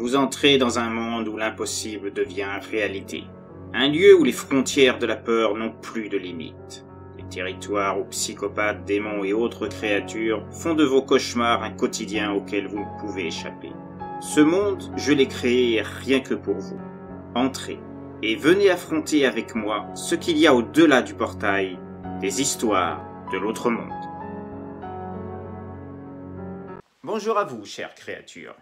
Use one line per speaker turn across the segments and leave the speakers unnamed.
Vous entrez dans un monde où l'impossible devient réalité. Un lieu où les frontières de la peur n'ont plus de limites. Des territoires où psychopathes, démons et autres créatures font de vos cauchemars un quotidien auquel vous ne pouvez échapper. Ce monde, je l'ai créé rien que pour vous. Entrez et venez affronter avec moi ce qu'il y a au-delà du portail, des histoires de l'autre monde. Bonjour à vous, chères créatures.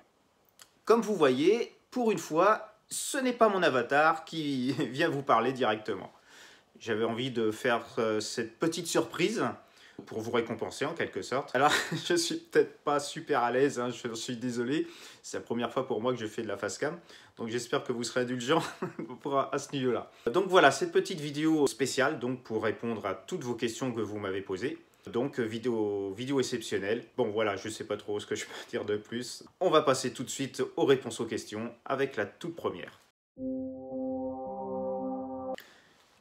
Comme vous voyez, pour une fois, ce n'est pas mon avatar qui vient vous parler directement. J'avais envie de faire cette petite surprise pour vous récompenser en quelque sorte. Alors, je suis peut-être pas super à l'aise, hein, je suis désolé. C'est la première fois pour moi que je fais de la facecam. Donc j'espère que vous serez indulgents à ce niveau-là. Donc voilà, cette petite vidéo spéciale donc, pour répondre à toutes vos questions que vous m'avez posées. Donc vidéo exceptionnelle. Bon voilà, je sais pas trop ce que je peux dire de plus. On va passer tout de suite aux réponses aux questions avec la toute première.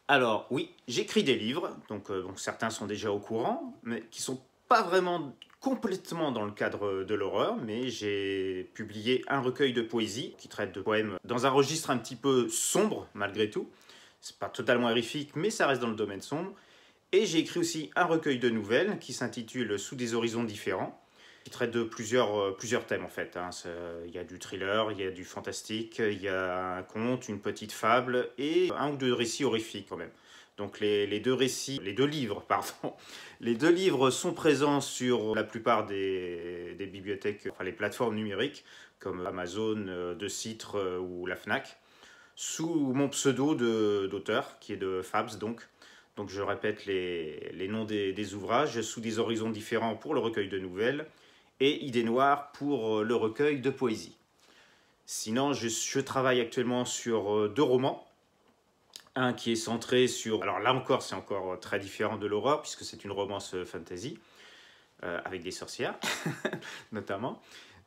Alors oui, j'écris des livres, donc certains sont déjà au courant, mais qui sont pas vraiment complètement dans le cadre de l'horreur, mais j'ai publié un recueil de poésie qui traite de poèmes dans un registre un petit peu sombre malgré tout. C'est pas totalement horrifique, mais ça reste dans le domaine sombre. Et j'ai écrit aussi un recueil de nouvelles qui s'intitule « Sous des horizons différents », qui traite de plusieurs thèmes en fait. Il y a du thriller, il y a du fantastique, il y a un conte, une petite fable et un ou deux récits horrifiques quand même. Donc les deux livres sont présents sur la plupart des bibliothèques, enfin les plateformes numériques comme Amazon, De Citre ou la Fnac, sous mon pseudo d'auteur qui est de Fabs donc. Donc je répète les noms des ouvrages, Sous des horizons différents pour le recueil de nouvelles et Idées noires pour le recueil de poésie. Sinon, je travaille actuellement sur deux romans. Un qui est centré sur... Alors là encore, c'est encore très différent de l'horreur puisque c'est une romance fantasy avec des sorcières notamment.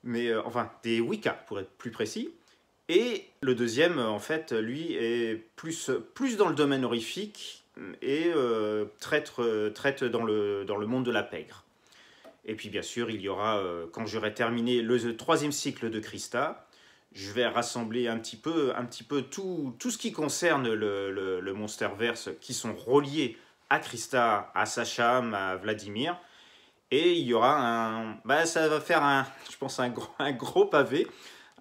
Mais enfin, des Wicca pour être plus précis. Et le deuxième, en fait, lui est plus dans le domaine horrifique et traite dans le monde de la pègre. Et puis bien sûr, il y aura, quand j'aurai terminé le troisième cycle de Christa, je vais rassembler un petit peu tout ce qui concerne le Monsterverse qui sont reliés à Christa, à Sacham, à Vladimir. Et il y aura ça va faire je pense un gros pavé.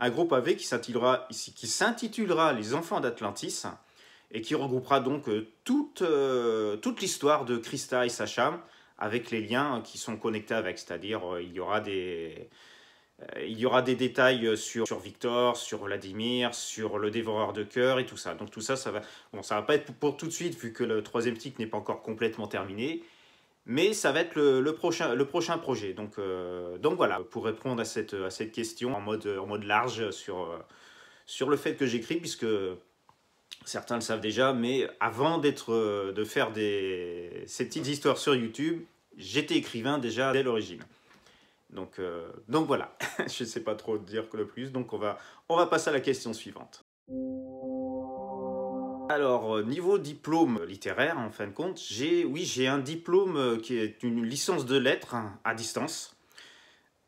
Un gros pavé qui s'intitulera Les Enfants d'Atlantis et qui regroupera donc toute l'histoire de Christa et Sacham avec les liens qui sont connectés avec, c'est-à-dire il y aura des détails sur Victor, sur Vladimir, sur le dévoreur de cœur et tout ça. Donc tout ça, ça va pas être pour tout de suite vu que le troisième cycle n'est pas encore complètement terminé. Mais ça va être le prochain projet. Donc voilà, pour répondre à cette question en mode large sur le fait que j'écris, puisque certains le savent déjà, mais avant de faire ces petites histoires sur YouTube, j'étais écrivain déjà dès l'origine. Donc voilà, je ne sais pas trop dire que le plus, donc on va passer à la question suivante. Alors, niveau diplôme littéraire, en fin de compte, j'ai un diplôme qui est une licence de lettres à distance.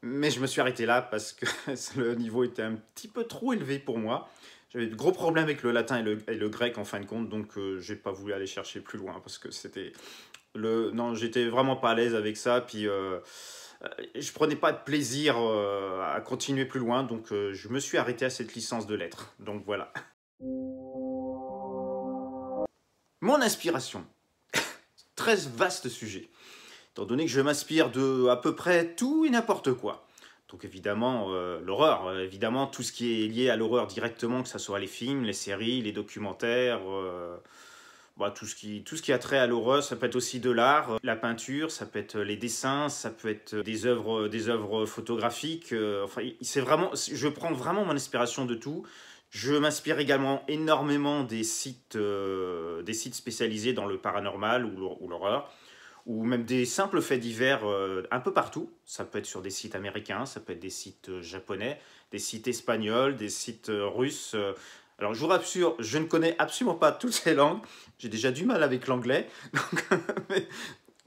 Mais je me suis arrêté là parce que le niveau était un petit peu trop élevé pour moi. J'avais de gros problèmes avec le latin et le grec en fin de compte, donc j'ai pas voulu aller chercher plus loin parce que non, j'étais vraiment pas à l'aise avec ça, puis je prenais pas de plaisir à continuer plus loin, donc je me suis arrêté à cette licence de lettres. Donc voilà. Mon inspiration, très vaste sujet, étant donné que je m'inspire de à peu près tout et n'importe quoi. Donc évidemment, l'horreur, évidemment tout ce qui est lié à l'horreur directement, que ce soit les films, les séries, les documentaires, tout ce qui a trait à l'horreur, ça peut être aussi de l'art, la peinture, ça peut être les dessins, ça peut être des œuvres photographiques, enfin, je prends vraiment mon inspiration de tout. Je m'inspire également énormément des sites spécialisés dans le paranormal ou l'horreur, ou même des simples faits divers un peu partout. Ça peut être sur des sites américains, ça peut être des sites japonais, des sites espagnols, des sites russes. Alors je vous rassure, je ne connais absolument pas toutes ces langues. J'ai déjà du mal avec l'anglais.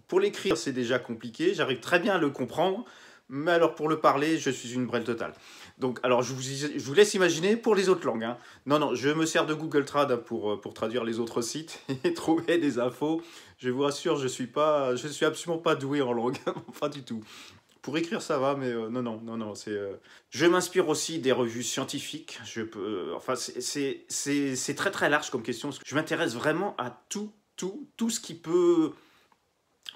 Pour l'écrire, c'est déjà compliqué. J'arrive très bien à le comprendre. Mais alors, pour le parler, je suis une brêle totale. Donc, alors, je vous laisse imaginer pour les autres langues, hein. Non, non, je me sers de Google Trad pour traduire les autres sites et trouver des infos. Je vous rassure, je suis absolument pas doué en langue, pas du tout. Pour écrire, ça va, mais non, non, non, non. Je m'inspire aussi des revues scientifiques. Enfin, c'est très, très large comme question. Parce que je m'intéresse vraiment à tout ce qui peut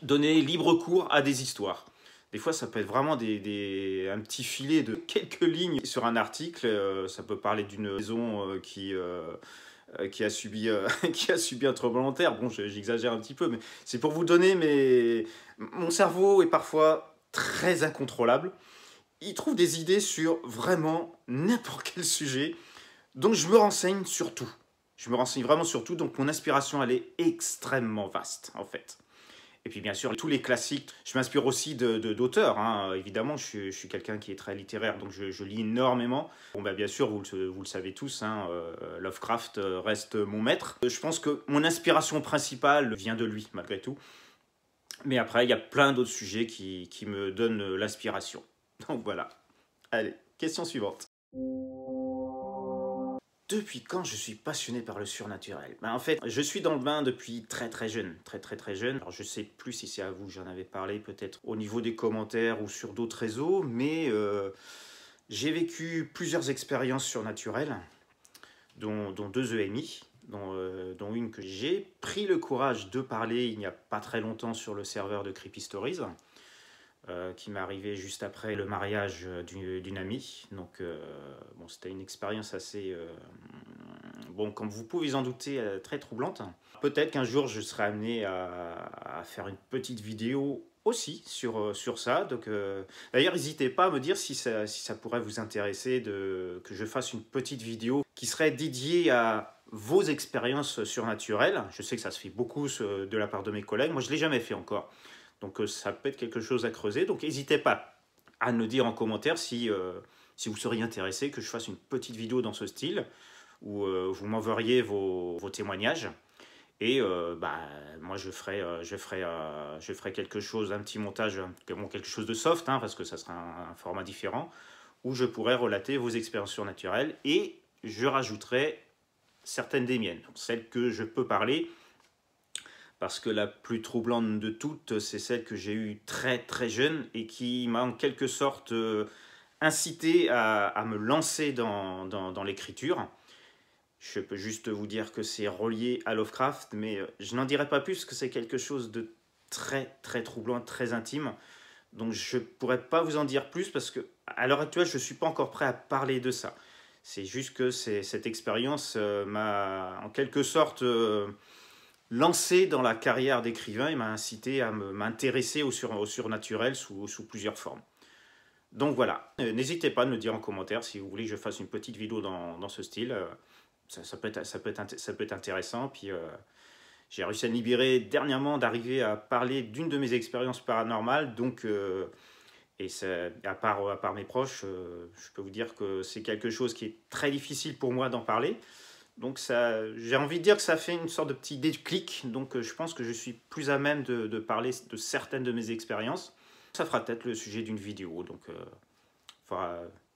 donner libre cours à des histoires. Des fois, ça peut être vraiment un petit filet de quelques lignes sur un article. Ça peut parler d'une maison qui a subi, qui a subi un tremblement de terre. Bon, j'exagère un petit peu, mais c'est pour vous donner, mais mon cerveau est parfois très incontrôlable. Il trouve des idées sur vraiment n'importe quel sujet. Donc, je me renseigne sur tout. Je me renseigne vraiment sur tout. Donc, mon inspiration, elle est extrêmement vaste, en fait. Et puis bien sûr, tous les classiques. Je m'inspire aussi d'auteurs, hein. Évidemment, je suis quelqu'un qui est très littéraire, donc je lis énormément. Bon, bah, bien sûr, vous le savez tous, hein, Lovecraft reste mon maître. Je pense que mon inspiration principale vient de lui, malgré tout. Mais après, il y a plein d'autres sujets qui me donnent l'inspiration. Donc voilà. Allez, question suivante. Depuis quand je suis passionné par le surnaturel? Ben, en fait, je suis dans le bain depuis très très jeune, très très très jeune. Alors je sais plus si c'est à vous que j'en avais parlé, peut-être au niveau des commentaires ou sur d'autres réseaux, mais j'ai vécu plusieurs expériences surnaturelles, dont deux EMI, dont une que j'ai pris le courage de parler il n'y a pas très longtemps sur le serveur de Creepy Stories. Qui m'est arrivé juste après le mariage d'une amie. Donc, bon, c'était une expérience assez, bon, comme vous pouvez en douter, très troublante. Peut-être qu'un jour, je serai amené à faire une petite vidéo aussi sur ça. Donc, d'ailleurs, n'hésitez pas à me dire si ça pourrait vous intéresser que je fasse une petite vidéo qui serait dédiée à vos expériences surnaturelles. Je sais que ça se fait beaucoup de la part de mes collègues. Moi, je ne l'ai jamais fait encore. Donc ça peut être quelque chose à creuser. Donc n'hésitez pas à me dire en commentaire si vous seriez intéressé que je fasse une petite vidéo dans ce style, où vous m'enverriez vos témoignages. Et bah, moi je ferai quelque chose, un petit montage, quelque chose de soft, hein, parce que ça sera un format différent, où je pourrai relater vos expériences surnaturelles et je rajouterai certaines des miennes, donc celles que je peux parler. Parce que la plus troublante de toutes, c'est celle que j'ai eue très très jeune et qui m'a en quelque sorte incité à me lancer dans l'écriture. Je peux juste vous dire que c'est relié à Lovecraft, mais je n'en dirai pas plus, que c'est quelque chose de très très troublant, très intime. Donc je ne pourrais pas vous en dire plus parce que à l'heure actuelle, je ne suis pas encore prêt à parler de ça. C'est juste que cette expérience m'a en quelque sorte lancé dans la carrière d'écrivain et m'a incité à m'intéresser au surnaturel sous plusieurs formes. Donc voilà, n'hésitez pas à me dire en commentaire si vous voulez que je fasse une petite vidéo dans ce style. Ça peut être intéressant. Puis j'ai réussi à me libérer dernièrement d'arriver à parler d'une de mes expériences paranormales. Donc, et à part mes proches, je peux vous dire que c'est quelque chose qui est très difficile pour moi d'en parler. Donc j'ai envie de dire que ça fait une sorte de petit déclic, donc je pense que je suis plus à même de parler de certaines de mes expériences. Ça fera peut-être le sujet d'une vidéo, donc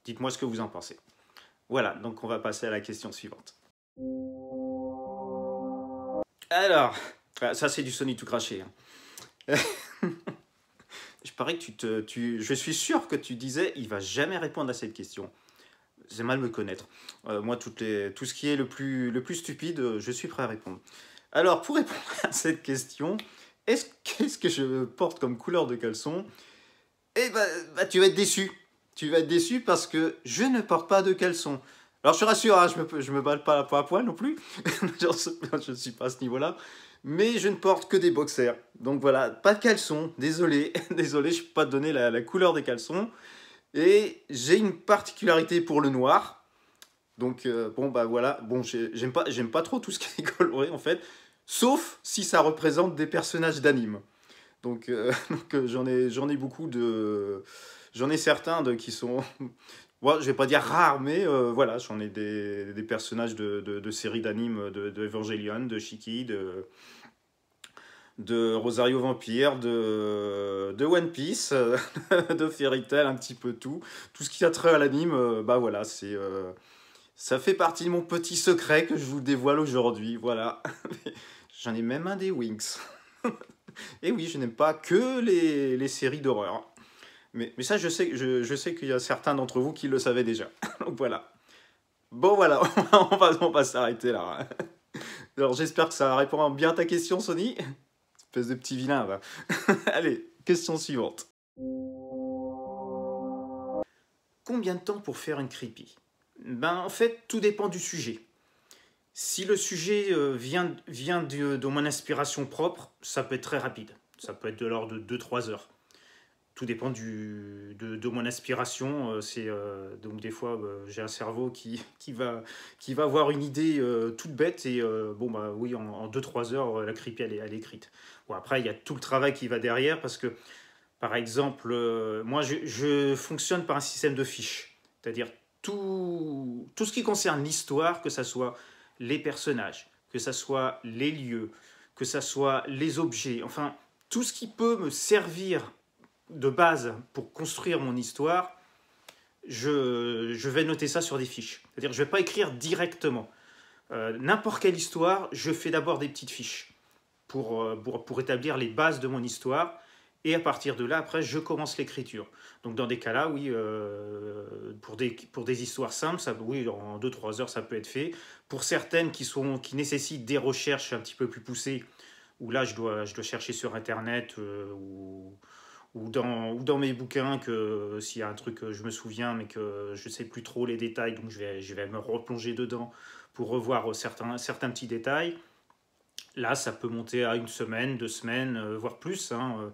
dites-moi ce que vous en pensez. Voilà, donc on va passer à la question suivante. Alors, ça c'est du Sony tout craché, hein. Je parie que je suis sûr que tu disais, il va jamais répondre à cette question. C'est mal me connaître. Moi, tout ce qui est le plus stupide, je suis prêt à répondre. Alors, pour répondre à cette question, qu'est-ce que je porte comme couleur de caleçon? Eh ben, tu vas être déçu. Tu vas être déçu parce que je ne porte pas de caleçon. Alors, je te rassure, hein, je me balle pas à poil non plus. Je ne suis pas à ce niveau-là. Mais je ne porte que des boxers. Donc voilà, pas de caleçon. Désolé. Désolé, je ne peux pas te donner la couleur des caleçons. Et j'ai une particularité pour le noir. Donc, bon, bah voilà. Bon, j'aime pas trop tout ce qui est coloré, en fait. Sauf si ça représente des personnages d'anime. Donc, j'en ai beaucoup de... J'en ai certains qui sont... Bon, je vais pas dire rares, mais voilà, j'en ai des personnages de séries d'anime, de Evangelion, de Shiki, de Rosario Vampire, de One Piece, de Fairy Tail, un petit peu tout. Tout ce qui a trait à l'anime, bah voilà, ça fait partie de mon petit secret que je vous dévoile aujourd'hui, voilà. J'en ai même un des Wings. Et oui, je n'aime pas que les séries d'horreur. Mais ça, je sais qu'il y a certains d'entre vous qui le savaient déjà. Donc voilà. Bon voilà, on va s'arrêter là. Alors j'espère que ça répond bien à ta question, Sony. Espèce de petit vilain, va. Allez, question suivante. Combien de temps pour faire une creepy? Ben, en fait, tout dépend du sujet. Si le sujet vient de mon inspiration propre, ça peut être très rapide. Ça peut être de l'ordre de 2 3 heures. Tout dépend de mon inspiration. Donc des fois, j'ai un cerveau qui va avoir une idée toute bête et bon, bah oui, en 2 3 heures, la creepy, elle est écrite. Bon, après, il y a tout le travail qui va derrière parce que par exemple, moi, je fonctionne par un système de fiches. C'est-à-dire tout ce qui concerne l'histoire, que ce soit les personnages, que ce soit les lieux, que ce soit les objets, enfin, tout ce qui peut me servir de base pour construire mon histoire, je vais noter ça sur des fiches. C'est-à-dire je ne vais pas écrire directement. N'importe quelle histoire, je fais d'abord des petites fiches pour établir les bases de mon histoire. Et à partir de là, après, je commence l'écriture. Donc dans des cas-là, oui, pour des histoires simples, ça, oui, en 2 3 heures, ça peut être fait. Pour certaines qui nécessitent des recherches un petit peu plus poussées, où là, je dois chercher sur Internet ou dans mes bouquins, que s'il y a un truc que je me souviens, mais que je ne sais plus trop les détails, donc je vais me replonger dedans pour revoir certains petits détails. Là, ça peut monter à 1 semaine, 2 semaines, voire plus, hein.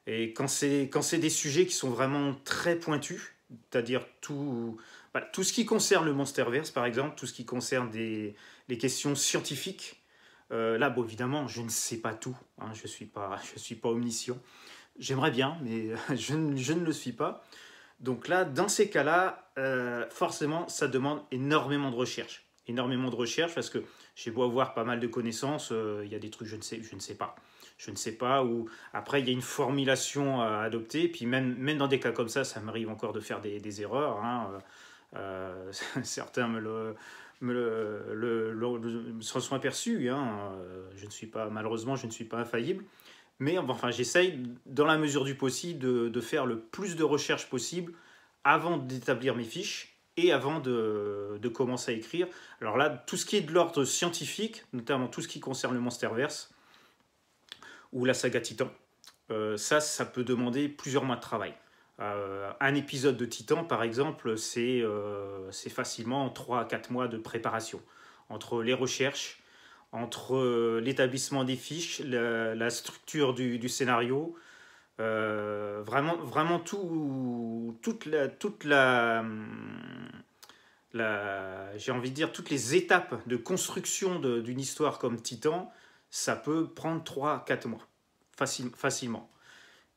Et quand c'est des sujets qui sont vraiment très pointus, c'est-à-dire tout ce qui concerne le Monsterverse, par exemple, tout ce qui concerne les questions scientifiques, là, bon, évidemment, je ne sais pas tout, hein, je suis pas omniscient. J'aimerais bien, mais je ne le suis pas. Donc là, dans ces cas-là, forcément, ça demande énormément de recherche. Énormément de recherche parce que j'ai beau avoir pas mal de connaissances, il y a des trucs je ne sais pas. Je ne sais pas, ou après il y a une formulation à adopter, puis même dans des cas comme ça m'arrive encore de faire des erreurs, hein. Certains s'en sont aperçus, hein. Je ne suis pas, malheureusement, je ne suis pas infaillible. Mais enfin, j'essaye, dans la mesure du possible, de faire le plus de recherches possible avant d'établir mes fiches et avant de commencer à écrire. Alors là, tout ce qui est de l'ordre scientifique, notamment tout ce qui concerne le Monsterverse ou la saga Titan, ça peut demander plusieurs mois de travail. Un épisode de Titan, par exemple, c'est facilement 3 à 4 mois de préparation. Entre les recherches, entre l'établissement des fiches, la structure du scénario, vraiment j'ai envie de dire, toutes les étapes de construction d'une histoire comme Titan, ça peut prendre 3 à 4 mois, facilement.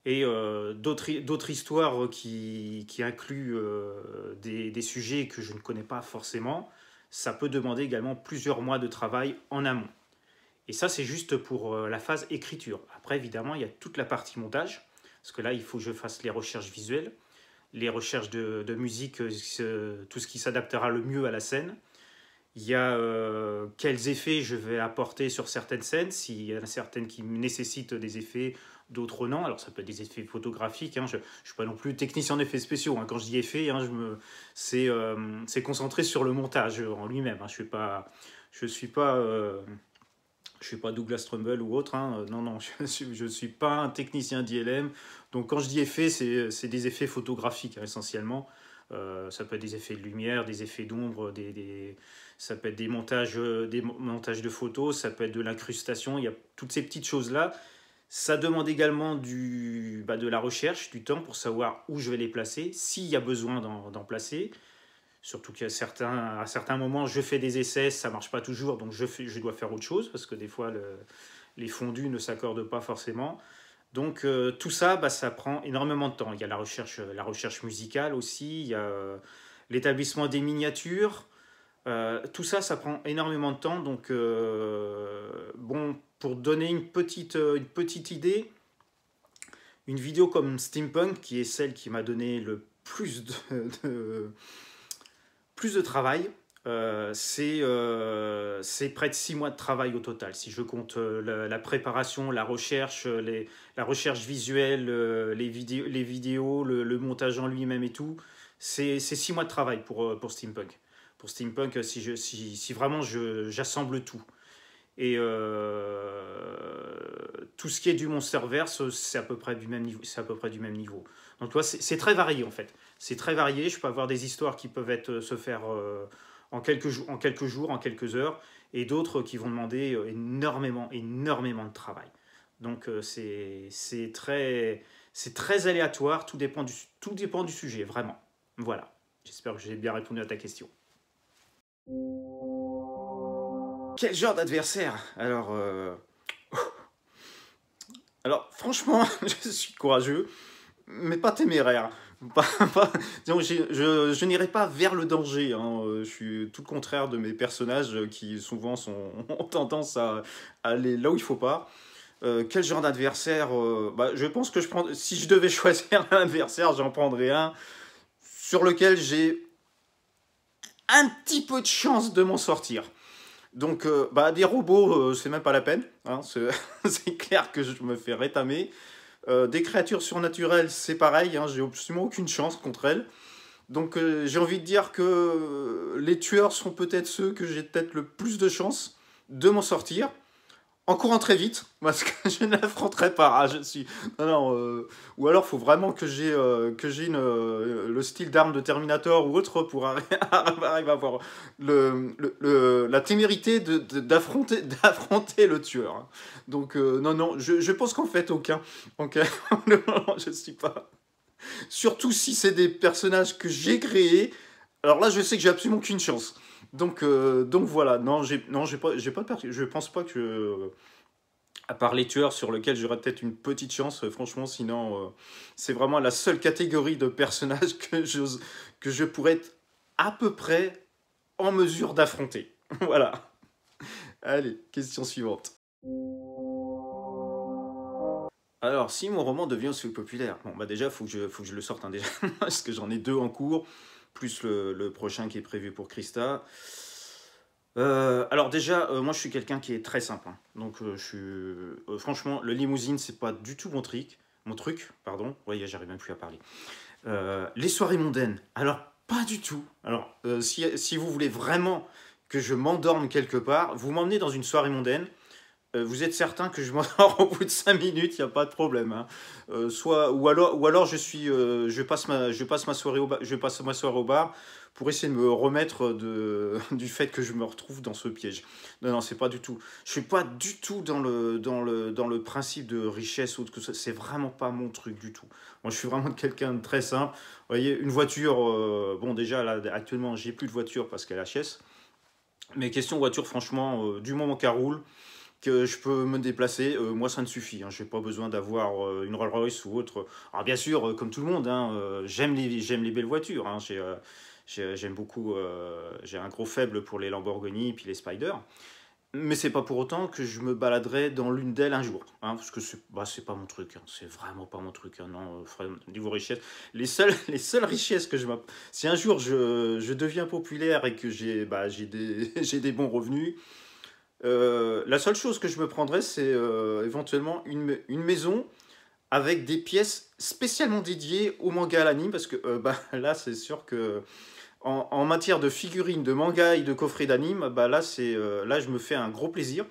Et d'autres histoires qui incluent des sujets que je ne connais pas forcément, ça peut demander également plusieurs mois de travail en amont. Et ça, c'est juste pour la phase écriture. Après, évidemment, il y a toute la partie montage, parce que là, il faut que je fasse les recherches visuelles, les recherches de musique, tout ce qui s'adaptera le mieux à la scène. Il y a quels effets je vais apporter sur certaines scènes, s'il y en a certaines qui nécessitent des effets, d'autres non. Alors ça peut être des effets photographiques, hein. Je ne suis pas non plus technicien d'effets spéciaux, hein. Quand je dis effets, hein, c'est concentré sur le montage en lui-même, hein. Je suis pas, je suis pas Douglas Trumbull ou autre, hein. Non, non, je suis pas un technicien d'ILM. Donc quand je dis effets, c'est des effets photographiques, hein, essentiellement. Ça peut être des effets de lumière, des effets d'ombre, ça peut être des montages de photos, ça peut être de l'incrustation. Il y a toutes ces petites choses-là. Ça demande également de la recherche, du temps pour savoir où je vais les placer, s'il y a besoin d'en placer. Surtout qu'à à certains moments, je fais des essais, ça ne marche pas toujours, donc je dois faire autre chose, parce que des fois, les fondus ne s'accordent pas forcément. Donc tout ça, ça prend énormément de temps. Il y a la recherche musicale aussi, il y a l'établissement des miniatures, Tout ça, ça prend énormément de temps. Donc, bon, pour donner une petite idée, une vidéo comme Steampunk, qui est celle qui m'a donné le plus de travail, c'est près de 6 mois de travail au total. Si je compte la préparation, la recherche, la recherche visuelle, les vidéos, le montage en lui-même et tout, c'est 6 mois de travail pour Steampunk. Pour Steampunk, si vraiment j'assemble tout. Et tout ce qui est du Monsterverse, c'est à peu près du même niveau. C'est à peu près du même niveau. Donc, tu vois, c'est très varié en fait. C'est très varié. Je peux avoir des histoires qui peuvent se faire en quelques jours, en quelques heures, et d'autres qui vont demander énormément de travail. Donc, c'est très aléatoire. Tout dépend du sujet, vraiment. Voilà. J'espère que j'ai bien répondu à ta question. Quel genre d'adversaire? Alors, franchement, je suis courageux, mais pas téméraire. Disons, je n'irai pas vers le danger, hein. Je suis tout le contraire de mes personnages qui souvent ont tendance à aller là où il faut pas. Quel genre d'adversaire? Je pense que si je devais choisir un adversaire, j'en prendrais un sur lequel j'ai un petit peu de chance de m'en sortir. Donc, des robots, c'est même pas la peine, hein, c'est clair que je me fais rétamer. Des créatures surnaturelles, c'est pareil, hein, j'ai absolument aucune chance contre elles. Donc, j'ai envie de dire que les tueurs sont peut-être ceux que j'ai peut-être le plus de chance de m'en sortir. En courant très vite, parce que je ne l'affronterai pas. Ah, je suis... Non, non, ou alors, il faut vraiment que j'ai le style d'arme de Terminator ou autre pour arriver à avoir la témérité d'affronter le tueur, hein. Donc, non, non, je pense qu'en fait, aucun. Je ne suis pas... Surtout si c'est des personnages que j'ai créés. Alors là, je sais que j'ai absolument qu'une chance. Donc voilà, non, j'ai pas je pense pas que, à part les tueurs sur lesquels j'aurais peut-être une petite chance, franchement, sinon, c'est vraiment la seule catégorie de personnages que je pourrais être à peu près en mesure d'affronter. Voilà. Allez, question suivante. Alors, si mon roman devient aussi populaire, bon, déjà, faut que je le sorte, hein, déjà, parce que j'en ai 2 en cours, plus le prochain qui est prévu pour Krista. Alors déjà, moi je suis quelqu'un qui est très simple, hein. Donc franchement, le limousine, c'est pas du tout mon truc, pardon. Ouais, j'arrive même plus à parler. Les soirées mondaines, alors pas du tout. Alors, si vous voulez vraiment que je m'endorme quelque part, vous m'emmenez dans une soirée mondaine. Vous êtes certain que je m'endors au bout de 5 minutes, il n'y a pas de problème, hein. Ou alors je passe ma soirée au bar pour essayer de me remettre du fait que je me retrouve dans ce piège. Non, non, c'est pas du tout. Je suis pas du tout dans le principe de richesse ou autre que ça. C'est vraiment pas mon truc du tout. Moi, je suis vraiment quelqu'un de très simple. Vous voyez, une voiture, bon, déjà, là, actuellement, j'ai plus de voiture parce qu'elle HS. Mais question voiture, franchement, du moment qu'elle roule, que je peux me déplacer, moi ça me suffit, hein. Je n'ai pas besoin d'avoir une Rolls Royce ou autre. Alors bien sûr, comme tout le monde, hein, j'aime les belles voitures, hein. J'aime beaucoup, j'ai un gros faible pour les Lamborghini et puis les Spider. Mais c'est pas pour autant que je me baladerai dans l'une d'elles un jour, hein, parce que c'est pas mon truc, hein. C'est vraiment pas mon truc, hein, non, niveau richesse. Les seules richesses que si un jour je deviens populaire et que j'ai des bons revenus, la seule chose que je me prendrais, c'est éventuellement une maison avec des pièces spécialement dédiées au manga à l'anime, parce que là, c'est sûr que en matière de figurines, de manga et de coffrets d'anime, là, là, je me fais un gros plaisir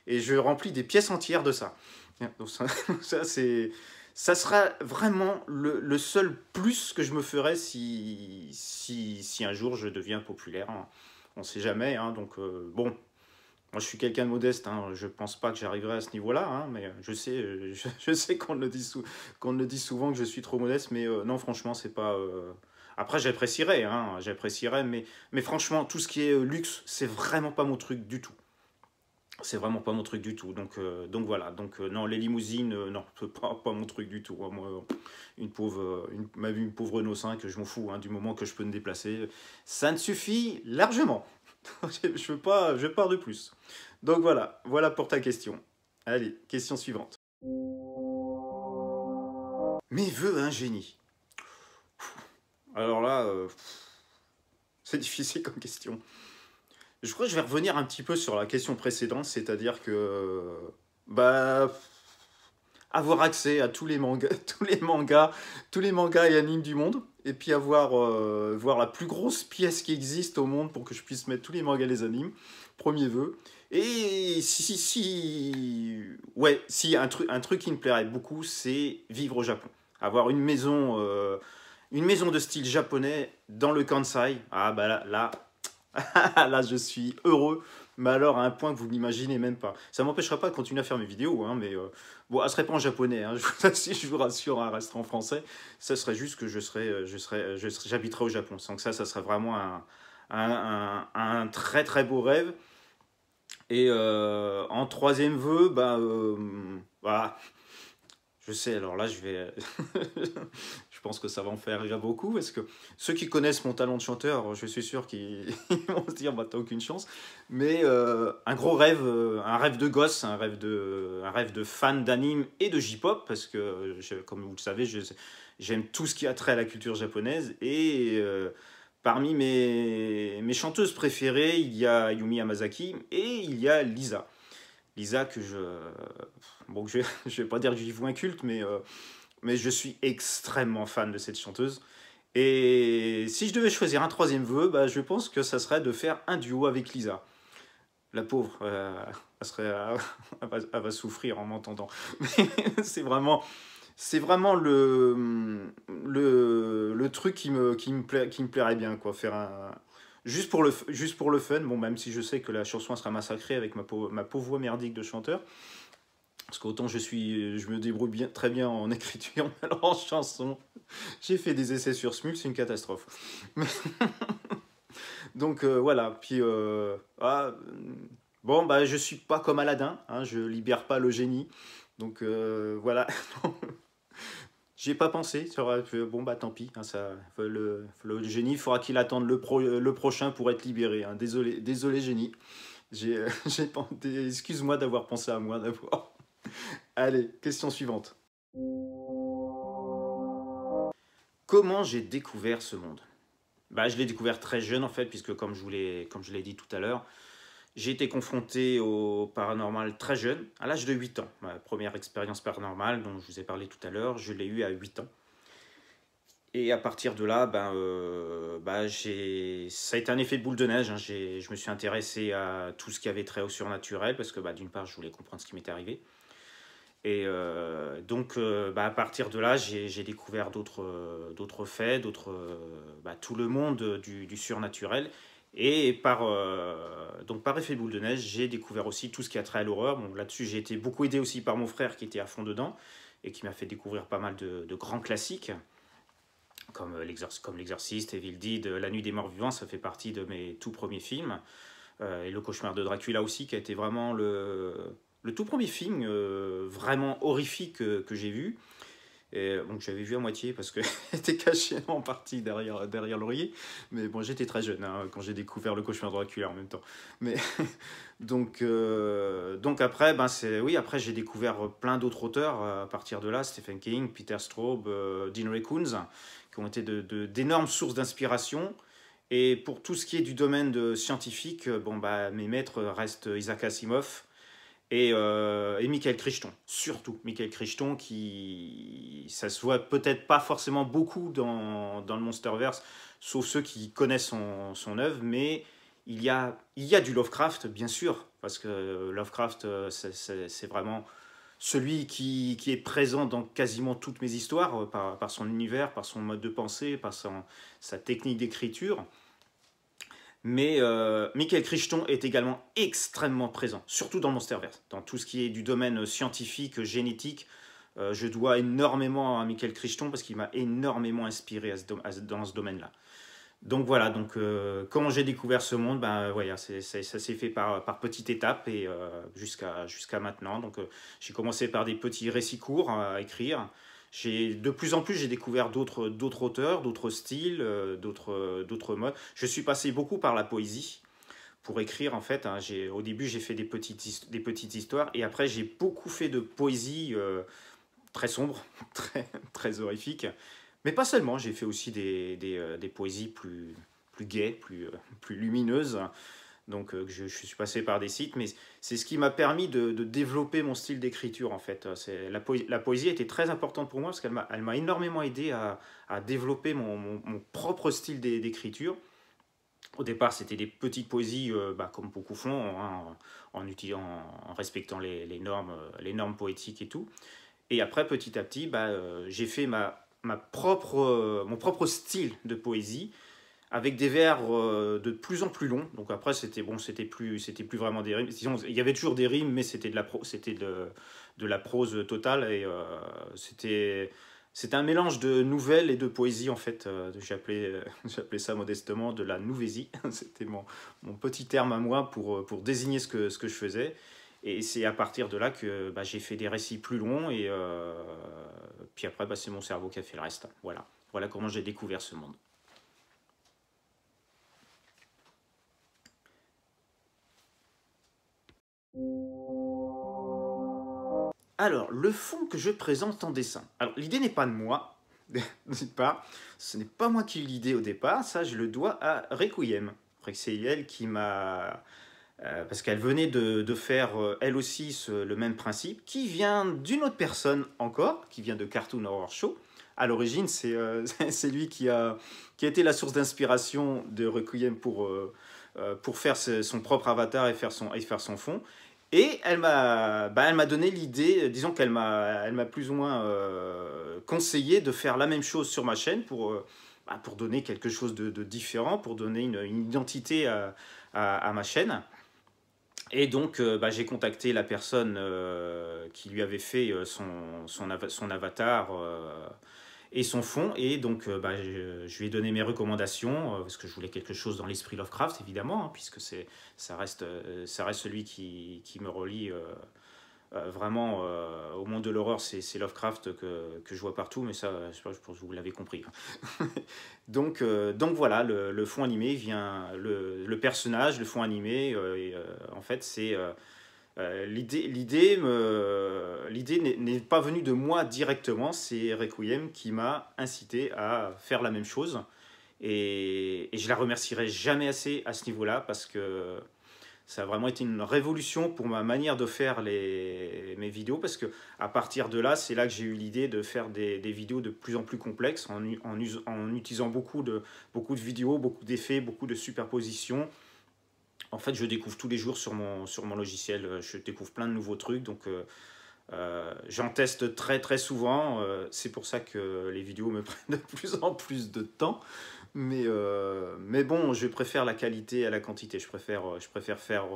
et je remplis des pièces entières de ça. Donc, ça sera vraiment le seul plus que je me ferais si un jour je deviens populaire, hein. On ne sait jamais, hein, donc bon. Moi, je suis quelqu'un de modeste, hein. Je pense pas que j'arriverai à ce niveau-là, hein, mais je sais qu'on le dit souvent que je suis trop modeste, mais non, franchement, c'est pas. Après, j'apprécierais, hein, mais franchement, tout ce qui est luxe, c'est vraiment pas mon truc du tout. C'est vraiment pas mon truc du tout. Donc voilà. Non, les limousines, non, c'est pas mon truc du tout, hein. Moi, une pauvre Renault 5, je m'en fous, hein, du moment que je peux me déplacer, ça ne suffit largement. Je veux pas de plus. Donc voilà pour ta question. Allez, question suivante. Mes vœux un génie. Alors là, c'est difficile comme question. Je crois que je vais revenir un petit peu sur la question précédente, c'est-à-dire que bah avoir accès à tous les mangas, tous les mangas et animes du monde, et puis voir la plus grosse pièce qui existe au monde pour que je puisse mettre tous les mangas et les animes. Premier vœu. Et si un truc qui me plairait beaucoup, c'est vivre au Japon. Avoir une maison de style japonais dans le Kansai. Ah bah là, je suis heureux, mais alors à un point que vous n'imaginez même pas. Ça m'empêchera pas de continuer à faire mes vidéos, hein, mais bon, elle serait pas en japonais, hein, je vous rassure, elle resterait en français. Ça serait juste que j'habiterais au Japon. Sans que ça serait vraiment un très très beau rêve. Et en troisième vœu, voilà. Je sais, alors là, je pense que ça va en faire rire beaucoup, parce que ceux qui connaissent mon talent de chanteur, je suis sûr qu'ils vont se dire, bah, t'as aucune chance. Mais un gros rêve, un rêve de gosse, un rêve de fan d'anime et de J-pop, parce que, comme vous le savez, j'aime tout ce qui a trait à la culture japonaise. Et parmi mes chanteuses préférées, il y a Yumi Yamazaki et il y a Lisa. Lisa, bon, je vais pas dire que j'y voue un culte, mais je suis extrêmement fan de cette chanteuse. Et si je devais choisir un troisième vœu, bah, je pense que ça serait de faire un duo avec Lisa. La pauvre, elle va souffrir en m'entendant. Mais c'est vraiment le truc qui me plairait bien, quoi. Juste pour le fun, bon, même si je sais que la chanson sera massacrée avec ma pauvre voix merdique de chanteur. Parce qu'autant je me débrouille très bien en écriture, mais alors en chanson, j'ai fait des essais sur Smule, c'est une catastrophe. Donc voilà, puis bon, bah je suis pas comme Aladdin, hein, je libère pas le génie. Donc voilà, j'y ai pas pensé. Bon bah tant pis, hein, le génie, il faudra qu'il attende le prochain pour être libéré, hein. Désolé génie. Excuse-moi d'avoir pensé à moi d'abord. Allez, question suivante. Comment j'ai découvert ce monde? Bah, je l'ai découvert très jeune en fait, puisque comme je l'ai dit tout à l'heure, j'ai été confronté au paranormal très jeune, à l'âge de 8 ans. Ma première expérience paranormale dont je vous ai parlé tout à l'heure, je l'ai eue à 8 ans. Et à partir de là, ça a été un effet de boule de neige, hein. Je me suis intéressé à tout ce qui avait trait au surnaturel, parce que d'une part, je voulais comprendre ce qui m'était arrivé. Et donc, à partir de là, j'ai découvert d'autres faits, tout le monde du surnaturel. Et donc par effet boule de neige, j'ai découvert aussi tout ce qui a trait à l'horreur. Bon, là-dessus, j'ai été beaucoup aidé aussi par mon frère qui était à fond dedans et qui m'a fait découvrir pas mal de grands classiques, comme L'Exorciste, Evil Dead, La Nuit des Morts Vivants, ça fait partie de mes tout premiers films. Et Le Cauchemar de Dracula aussi, qui a été vraiment le tout premier film vraiment horrifique que j'ai vu. Et, donc j'avais vu à moitié parce que était caché en partie derrière l'oreiller. Mais bon, j'étais très jeune, hein, quand j'ai découvert Le Cauchemar de Dracula en même temps. Mais donc après, après j'ai découvert plein d'autres auteurs à partir de là, Stephen King, Peter Straub, Dean Ray Koontz, qui ont été d'énormes sources d'inspiration. Et pour tout ce qui est du domaine scientifique, mes maîtres restent Isaac Asimov et Michael Crichton. Surtout Michael Crichton, ça se voit peut-être pas forcément beaucoup dans le Monsterverse, sauf ceux qui connaissent son œuvre, mais il y a du Lovecraft, bien sûr, parce que Lovecraft, c'est vraiment celui qui est présent dans quasiment toutes mes histoires, par son univers, par son mode de pensée, par sa technique d'écriture. Mais Michael Crichton est également extrêmement présent, surtout dans le Monsterverse. Dans tout ce qui est du domaine scientifique, génétique, je dois énormément à Michael Crichton parce qu'il m'a énormément inspiré dans ce domaine-là. Donc voilà, comment j'ai découvert ce monde, ça s'est fait par petites étapes et jusqu'à maintenant. Donc j'ai commencé par des petits récits courts à écrire. De plus en plus, j'ai découvert d'autres auteurs, d'autres styles, d'autres modes. Je suis passé beaucoup par la poésie pour écrire, en fait. Hein. Au début, j'ai fait des petites histoires, et après, j'ai beaucoup fait de poésie très sombre, très horrifique. Mais pas seulement, j'ai fait aussi des poésies plus gaies, plus lumineuses. Donc je suis passé par des sites, mais c'est ce qui m'a permis de développer mon style d'écriture, en fait. La poésie était très importante pour moi parce elle m'a énormément aidé à développer mon propre style d'écriture. Au départ, c'était des petites poésies, comme beaucoup font, hein, en respectant les normes poétiques et tout. Et après, petit à petit, j'ai fait mon propre style de poésie avec des vers de plus en plus longs. Donc après, c'était plus vraiment des rimes. Sinon, il y avait toujours des rimes, mais c'était de la prose totale. Et c'était un mélange de nouvelles et de poésie, en fait. J'appelais ça modestement de la nouvésie. C'était mon petit terme à moi pour désigner ce que je faisais. Et c'est à partir de là que j'ai fait des récits plus longs. Et puis après, c'est mon cerveau qui a fait le reste. Voilà comment j'ai découvert ce monde. Alors, le fond que je présente en dessin. Alors, l'idée n'est pas de moi, ce n'est pas moi qui ai eu l'idée au départ, ça je le dois à Requiem. C'est elle qui m'a... parce qu'elle venait de faire elle aussi le même principe, qui vient d'une autre personne encore, qui vient de Cartoon Horror Show. À l'origine, c'est lui qui a été la source d'inspiration de Requiem pour faire son propre avatar et faire son fond. Et elle m'a donné l'idée, disons elle m'a plus ou moins conseillé de faire la même chose sur ma chaîne pour donner quelque chose de différent, pour donner une identité à ma chaîne. Et donc, j'ai contacté la personne qui lui avait fait son avatar et son fond. Et donc, je lui ai donné mes recommandations, parce que je voulais quelque chose dans l'esprit Lovecraft, évidemment, hein, puisque ça reste celui qui me relie vraiment au monde de l'horreur. C'est Lovecraft que je vois partout, mais ça, je pense que vous l'avez compris. donc voilà, le fond animé vient, le personnage, le fond animé, en fait, c'est... l'idée n'est pas venue de moi directement, c'est Requiem qui m'a incité à faire la même chose. Et je la remercierai jamais assez à ce niveau-là, parce que ça a vraiment été une révolution pour ma manière de faire mes vidéos, parce que à partir de là, c'est là que j'ai eu l'idée de faire des vidéos de plus en plus complexes en utilisant beaucoup de vidéos, beaucoup d'effets, beaucoup de superpositions. En fait, je découvre tous les jours sur mon logiciel, je découvre plein de nouveaux trucs, donc j'en teste très très souvent. C'est pour ça que les vidéos me prennent de plus en plus de temps. Mais bon, je préfère la qualité à la quantité. Je préfère faire...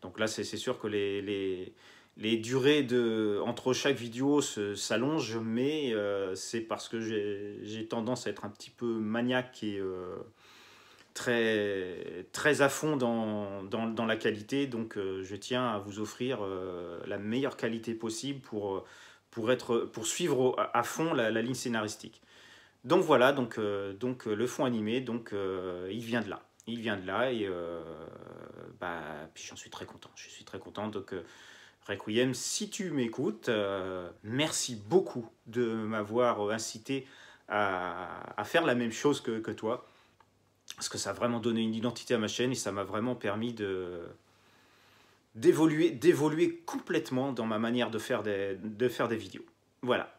Donc là, c'est sûr que les durées entre chaque vidéo s'allongent, mais c'est parce que j'ai tendance à être un petit peu maniaque et très à fond dans la qualité. Donc je tiens à vous offrir la meilleure qualité possible pour suivre à fond la ligne scénaristique. Donc voilà, le fond animé, il vient de là. Il vient de là, et puis j'en suis très content. Je suis très content. Donc Requiem, si tu m'écoutes, merci beaucoup de m'avoir incité à faire la même chose que toi. Parce que ça a vraiment donné une identité à ma chaîne, et ça m'a vraiment permis d'évoluer complètement dans ma manière de faire des vidéos. Voilà.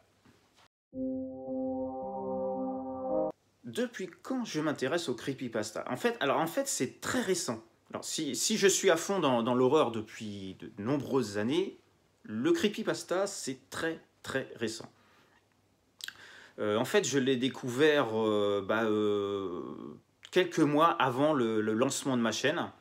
Depuis quand je m'intéresse au creepypasta? En fait, c'est très récent. Alors, si je suis à fond dans l'horreur depuis de nombreuses années, le creepypasta, c'est très très récent. En fait, je l'ai découvert quelques mois avant le lancement de ma chaîne,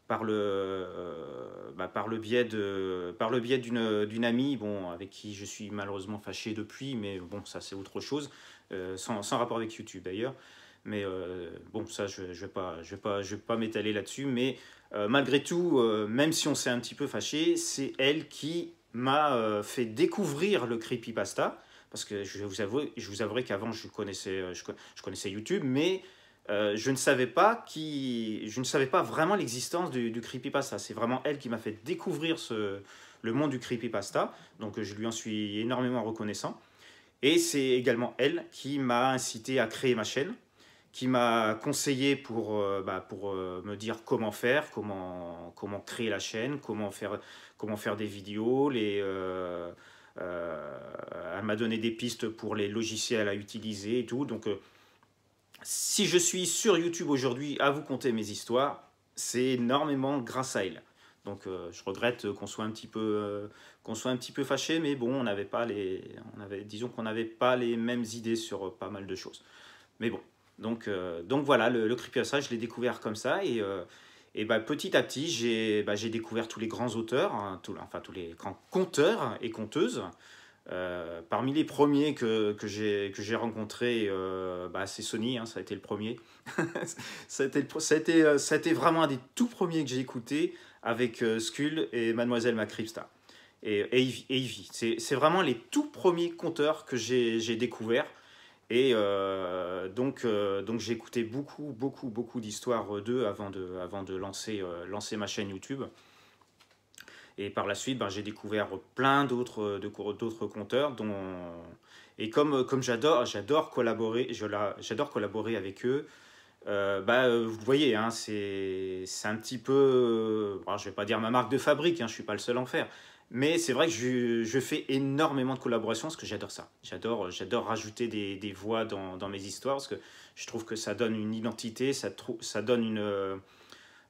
par le biais d'une amie, bon, avec qui je suis malheureusement fâché depuis, mais bon, ça c'est autre chose, sans rapport avec YouTube d'ailleurs. Mais bon, ça je vais pas m'étaler là-dessus, mais malgré tout, même si on s'est un petit peu fâché, c'est elle qui m'a fait découvrir le creepypasta, parce que je vous avouerai qu'avant je connaissais YouTube, mais je ne savais pas vraiment l'existence du creepypasta. C'est vraiment elle qui m'a fait découvrir le monde du creepypasta. Donc je lui en suis énormément reconnaissant. Et c'est également elle qui m'a incité à créer ma chaîne, qui m'a conseillé pour me dire comment créer la chaîne, comment faire des vidéos. Elle m'a donné des pistes pour les logiciels à utiliser et tout. Donc, si je suis sur YouTube aujourd'hui à vous conter mes histoires, c'est énormément grâce à elle. Donc, je regrette qu'on soit un petit peu fâché, mais bon, disons qu'on n'avait pas les mêmes idées sur pas mal de choses. Mais bon, donc voilà, le creepypasta, je l'ai découvert comme ça. Et bah, petit à petit, j'ai découvert tous les grands auteurs, hein, tous les grands conteurs et conteuses. Parmi les premiers que j'ai rencontrés, c'est Sony, hein, ça a été le premier. Ça a été vraiment un des tout premiers que j'ai écouté avec Skull et Mademoiselle Macripsta. Et Ivy. C'est vraiment les tout premiers conteurs que j'ai découverts. Et donc j'ai écouté beaucoup d'histoires d'eux avant de lancer ma chaîne YouTube. Et par la suite, j'ai découvert plein d'autres conteurs. Et comme j'adore collaborer, j'adore collaborer avec eux. Vous voyez, hein, c'est un petit peu, alors, je vais pas dire ma marque de fabrique, hein, je suis pas le seul à en faire. Mais c'est vrai que je fais énormément de collaborations parce que j'adore ça. J'adore rajouter des voix dans mes histoires parce que je trouve que ça donne une identité, ça donne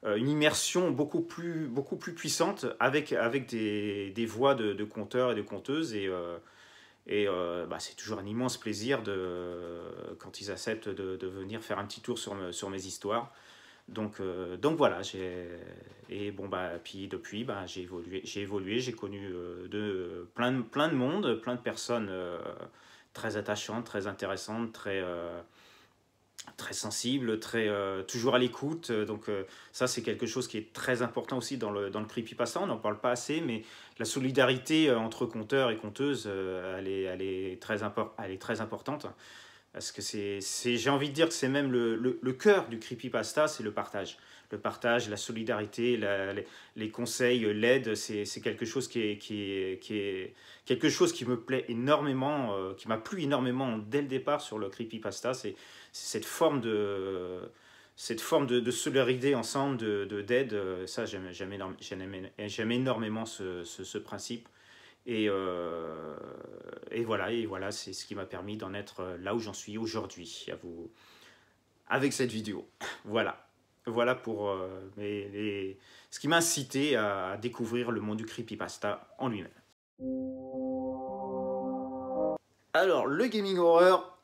une immersion beaucoup plus puissante avec des voix de conteurs et de conteuses. C'est toujours un immense plaisir quand ils acceptent de venir faire un petit tour sur mes histoires. Donc voilà, puis depuis, j'ai évolué, j'ai connu plein de monde, plein de personnes très attachantes, très intéressantes, très sensibles, toujours à l'écoute. Donc ça, c'est quelque chose qui est très important aussi dans le creepypasta. On n'en parle pas assez, mais la solidarité entre conteurs et conteuses, elle est très importante. Parce que j'ai envie de dire que c'est même le cœur du creepypasta, c'est le partage. Le partage, la solidarité, les conseils, l'aide, c'est quelque chose qui est quelque chose qui me plaît énormément, qui m'a plu énormément dès le départ sur le creepypasta. C'est cette forme de solidarité ensemble, d'aide. Ça, j'aime énormément ce principe. Et voilà, c'est ce qui m'a permis d'en être là où j'en suis aujourd'hui, avec cette vidéo. Voilà pour ce qui m'a incité à découvrir le monde du creepypasta en lui-même. Alors, le gaming horror.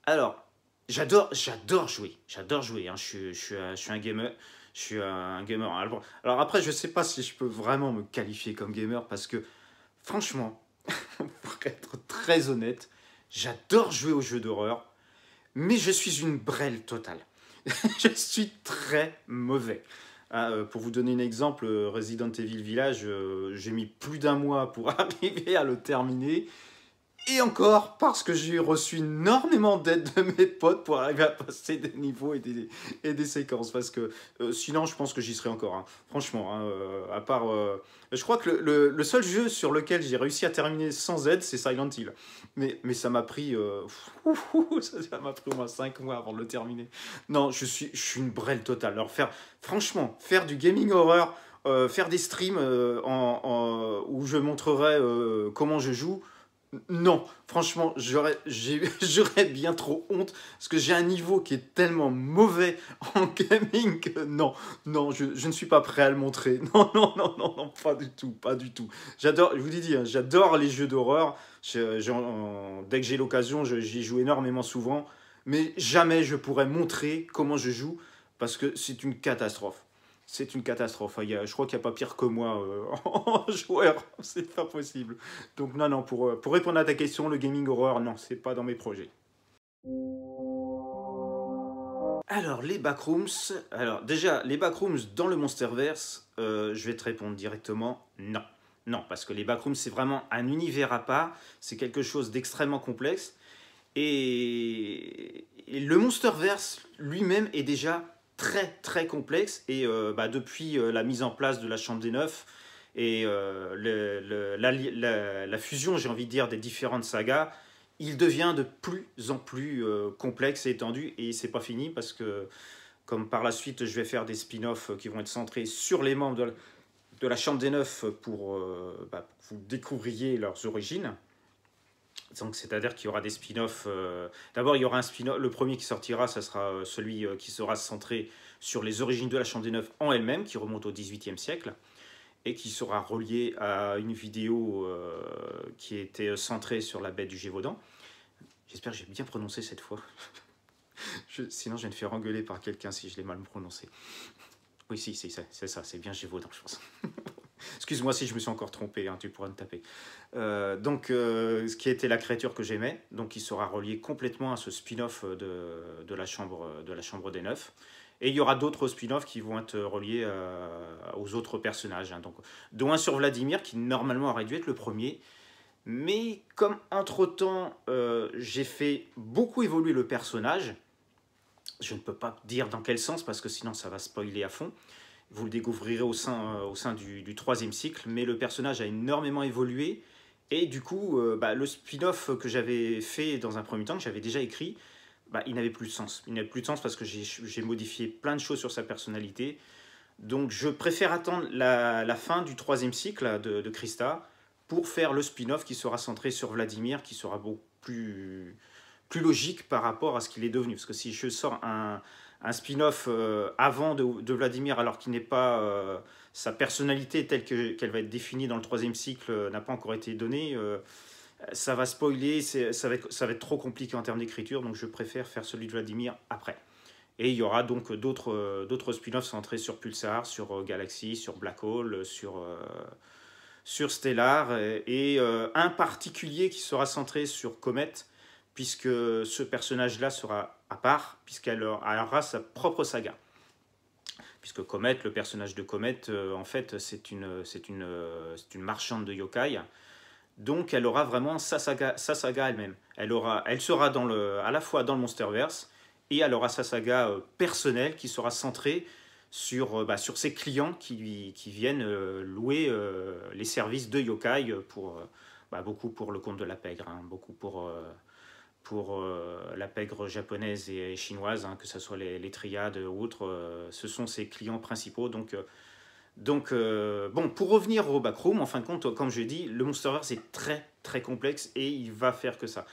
Alors, j'adore jouer. Hein. Je suis un gamer. Je suis un gamer. Alors après, je sais pas si je peux vraiment me qualifier comme gamer parce que, franchement, pour être très honnête, j'adore jouer aux jeux d'horreur, mais je suis une brêle totale. Je suis très mauvais. Pour vous donner un exemple, Resident Evil Village, j'ai mis plus d'1 mois pour arriver à le terminer. Et encore, parce que j'ai reçu énormément d'aide de mes potes pour arriver à passer des niveaux et des séquences. Parce que sinon, je pense que j'y serais encore. Hein. Franchement, hein, à part... je crois que le seul jeu sur lequel j'ai réussi à terminer sans aide, c'est Silent Hill. Mais ça m'a pris... ça m'a pris au moins 5 mois avant de le terminer. Non, je suis une brêle totale. Alors franchement, faire du gaming horror, faire des streams où je montrerai comment je joue... Non, franchement, j'aurais bien trop honte parce que j'ai un niveau qui est tellement mauvais en gaming que non, je ne suis pas prêt à le montrer. Non, pas du tout. J'adore, je vous l'ai dit, hein, j'adore les jeux d'horreur. Dès que j'ai l'occasion, j'y joue énormément souvent, mais jamais je pourrais montrer comment je joue parce que c'est une catastrophe. C'est une catastrophe. Je crois qu'il n'y a pas pire que moi en joueur. C'est pas possible. Donc non, pour répondre à ta question, le gaming horror, non, c'est pas dans mes projets. Alors, les backrooms. Alors, déjà, les backrooms dans le Monsterverse, je vais te répondre directement, non. Non, parce que les backrooms, c'est vraiment un univers à part. C'est quelque chose d'extrêmement complexe. Et le Monsterverse lui-même est déjà très complexe. Et depuis la mise en place de la Chambre des Neuf et la fusion, j'ai envie de dire, des différentes sagas, il devient de plus en plus complexe et étendu. Et c'est pas fini parce que, comme par la suite, je vais faire des spin-offs qui vont être centrés sur les membres de la Chambre des Neuf pour que vous découvriez leurs origines. Donc, c'est-à-dire qu'il y aura des spin-offs. D'abord, il y aura un spin-off. Le premier qui sortira, ça sera celui qui sera centré sur les origines de la Chambre des Neuf en elle-même, qui remonte au XVIIIe siècle, et qui sera relié à une vidéo qui était centrée sur la bête du Gévaudan. J'espère que j'ai bien prononcé cette fois. Sinon, je vais me faire engueuler par quelqu'un si je l'ai mal prononcé. Oui, si, c'est ça, c'est bien Gévaudan, je pense. Excuse-moi si je me suis encore trompé, hein, tu pourras me taper. Ce qui était la créature que j'aimais, donc il sera relié complètement à ce spin-off de la chambre des Neufs. Et il y aura d'autres spin-offs qui vont être reliés aux autres personnages, hein, dont un sur Vladimir qui normalement aurait dû être le premier. Mais comme entre-temps, j'ai fait beaucoup évoluer le personnage, je ne peux pas dire dans quel sens parce que sinon ça va spoiler à fond. Vous le découvrirez au sein du troisième cycle, mais le personnage a énormément évolué. Et du coup, le spin-off que j'avais fait dans un premier temps, que j'avais déjà écrit, il n'avait plus de sens. Il n'avait plus de sens parce que j'ai modifié plein de choses sur sa personnalité. Donc je préfère attendre la fin du troisième cycle de Krista pour faire le spin-off qui sera centré sur Vladimir, qui sera beaucoup plus logique par rapport à ce qu'il est devenu. Parce que si je sors un spin-off avant de Vladimir, alors qu'il n'est pas... sa personnalité telle qu'elle va être définie dans le troisième cycle n'a pas encore été donnée, ça va spoiler, ça va être trop compliqué en termes d'écriture, donc je préfère faire celui de Vladimir après. Et il y aura donc d'autres spin-offs centrés sur Pulsar, sur Galaxy, sur Black Hole, sur Stellar, et un particulier qui sera centré sur Comet, puisque ce personnage-là sera à part, puisqu'elle aura sa propre saga. Puisque Comet, le personnage de Comet, en fait, c'est une marchande de yokai. Donc, elle aura vraiment sa saga elle-même. Elle sera à la fois dans le Monsterverse, et elle aura sa saga personnelle qui sera centrée sur ses clients qui viennent louer les services de yokai beaucoup pour le compte de la pègre, hein, beaucoup pour la pègre japonaise et chinoise, hein, que ce soit les triades ou autres, ce sont ses clients principaux. Pour revenir au Backroom, en fin de compte, comme je dis, le Monsterverse est très complexe et il va faire que ça.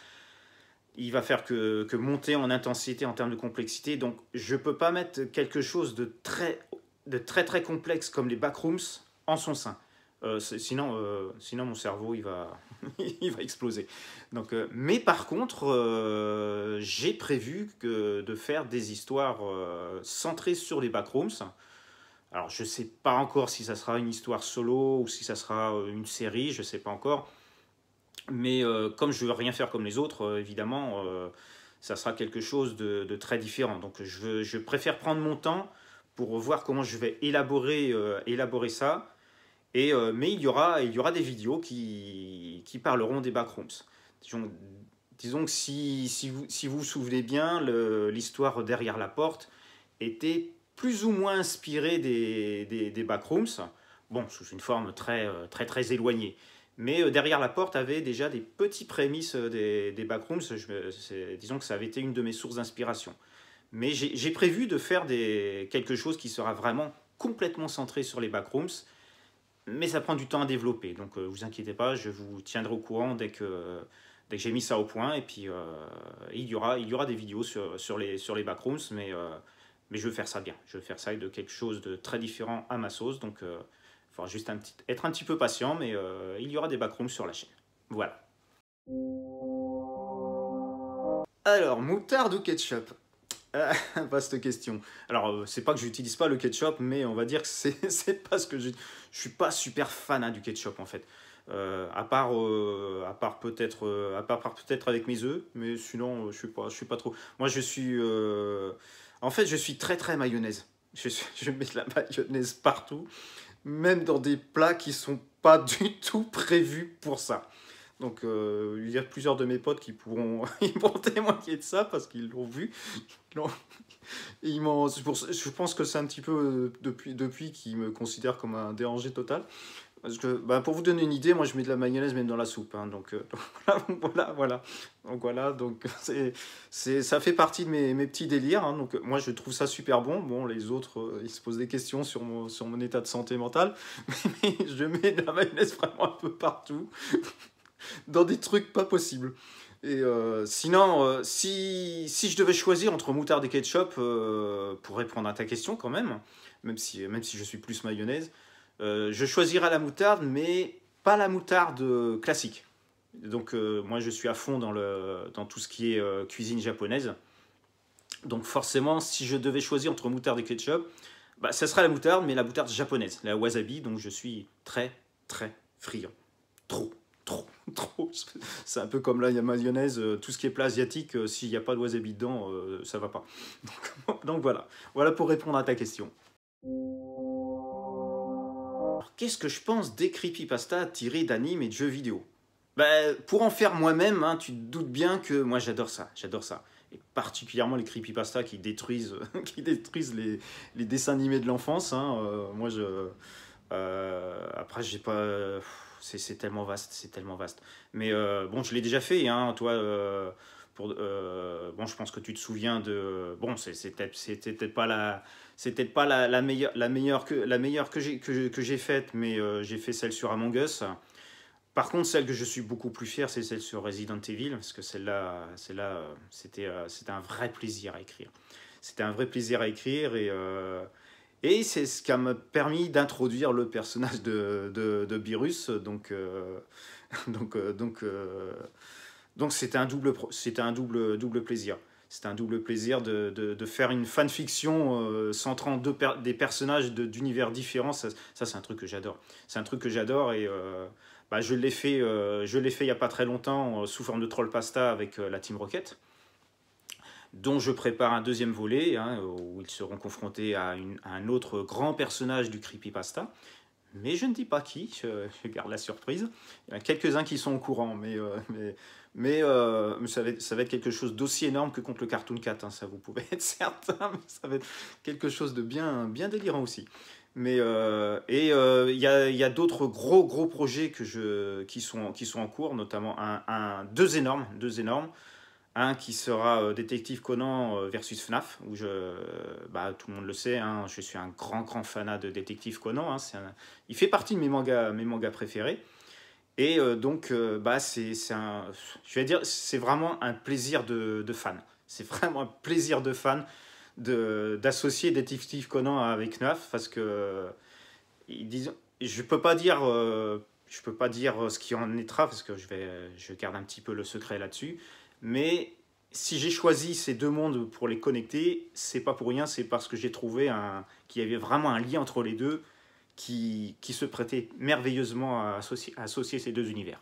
Il va faire que monter en intensité en termes de complexité. Donc je ne peux pas mettre quelque chose de très complexe comme les Backrooms en son sein. Sinon mon cerveau il va exploser. Mais par contre, j'ai prévu de faire des histoires centrées sur les Backrooms. Alors je ne sais pas encore si ça sera une histoire solo ou si ça sera une série, je ne sais pas encore. Mais comme je ne veux rien faire comme les autres, évidemment, ça sera quelque chose de très différent. Donc je préfère prendre mon temps pour voir comment je vais élaborer ça. Mais il y aura des vidéos qui parleront des backrooms. Disons que si vous vous souvenez bien, l'histoire derrière la porte était plus ou moins inspirée des backrooms, bon, sous une forme très éloignée. Mais derrière la porte avait déjà des petits prémices des backrooms. Disons que ça avait été une de mes sources d'inspiration. Mais j'ai prévu de faire quelque chose qui sera vraiment complètement centré sur les backrooms. Mais ça prend du temps à développer. Donc vous inquiétez pas, je vous tiendrai au courant dès que j'ai mis ça au point. Et puis il y aura des vidéos sur les backrooms. Mais je veux faire ça bien. Je veux faire ça de quelque chose de très différent à ma sauce. Donc il faudra juste être un petit peu patient, mais il y aura des backrooms sur la chaîne. Voilà. Alors, moutarde ou ketchup? Vaste question. Alors, c'est pas que j'utilise pas le ketchup, mais on va dire que c'est parce que je suis pas super fan, hein, du ketchup en fait. À part peut-être avec mes œufs, mais sinon je suis pas trop. Moi, en fait, je suis très mayonnaise. Je mets de la mayonnaise partout, même dans des plats qui sont pas du tout prévus pour ça. Donc, il y a plusieurs de mes potes qui pourront, ils pourront témoigner de ça parce qu'ils l'ont vu. Ils l'ont- je pense que c'est un petit peu depuis qu'ils me considèrent comme un dérangé total. Parce que, bah, pour vous donner une idée, moi je mets de la mayonnaise même dans la soupe, hein, donc voilà. Donc voilà, donc ça fait partie de mes petits délires, hein, donc moi je trouve ça super bon. Bon, les autres, ils se posent des questions sur mon état de santé mentale, mais je mets de la mayonnaise vraiment un peu partout, dans des trucs pas possibles. Et sinon, si je devais choisir entre moutarde et ketchup, pour répondre à ta question quand même si je suis plus mayonnaise, je choisirais la moutarde, mais pas la moutarde classique. Donc moi je suis à fond dans tout ce qui est cuisine japonaise. Donc forcément, si je devais choisir entre moutarde et ketchup, bah, ça sera la moutarde, mais la moutarde japonaise, la wasabi, donc je suis très très friand. Trop, trop, trop. C'est un peu comme la mayonnaise, tout ce qui est plat asiatique, s'il n'y a pas de wasabi dedans, ça va pas. Donc voilà, voilà pour répondre à ta question. Alors, qu'est-ce que je pense des creepypastas tirés d'animes et de jeux vidéo? Bah, pour en faire moi-même, hein, tu te doutes bien que moi j'adore ça, j'adore ça. Et particulièrement les creepypastas qui détruisent, qui détruisent les dessins animés de l'enfance, hein. Moi, après, j'ai pas. C'est tellement vaste, c'est tellement vaste. Mais bon, je l'ai déjà fait, hein, toi. Bon, je pense que tu te souviens de. Bon, c'était peut-être pas la meilleure que j'ai faite, mais j'ai fait celle sur Among Us. Par contre, celle que je suis beaucoup plus fier, c'est celle sur Resident Evil, parce que c'était un vrai plaisir à écrire. C'était un vrai plaisir à écrire et c'est ce qui m'a permis d'introduire le personnage de Beerus. Donc, euh, donc, euh, donc c'était un double plaisir. C'était un double plaisir de faire une fanfiction centrant des personnages d'univers différents. Ça c'est un truc que j'adore. C'est un truc que j'adore et bah, je l'ai fait il n'y a pas très longtemps sous forme de troll pasta avec la Team Rocket, dont je prépare un deuxième volet, hein, où ils seront confrontés à un autre grand personnage du creepypasta. Mais je ne dis pas qui, je garde la surprise. Il y en a quelques-uns qui sont au courant, mais ça va être quelque chose d'aussi énorme que contre le Cartoon Cat, hein, ça vous pouvez être certain, mais ça va être quelque chose de bien délirant aussi. Mais il y a d'autres gros projets qui sont en cours, notamment deux énormes. Un qui sera Détective Conan versus FNAF, bah, tout le monde le sait, hein, je suis un grand fanat de Détective Conan. Hein, il fait partie de mes mangas préférés. Et bah, je vais dire, c'est vraiment un plaisir de fan. C'est vraiment un plaisir de fan d'associer Détective Conan avec FNAF parce que disons, je peux pas dire ce qui en est parce que je garde un petit peu le secret là-dessus. Mais si j'ai choisi ces deux mondes pour les connecter, c'est pas pour rien, c'est parce que j'ai trouvé qu'il y avait vraiment un lien entre les deux qui se prêtait merveilleusement à associer ces deux univers.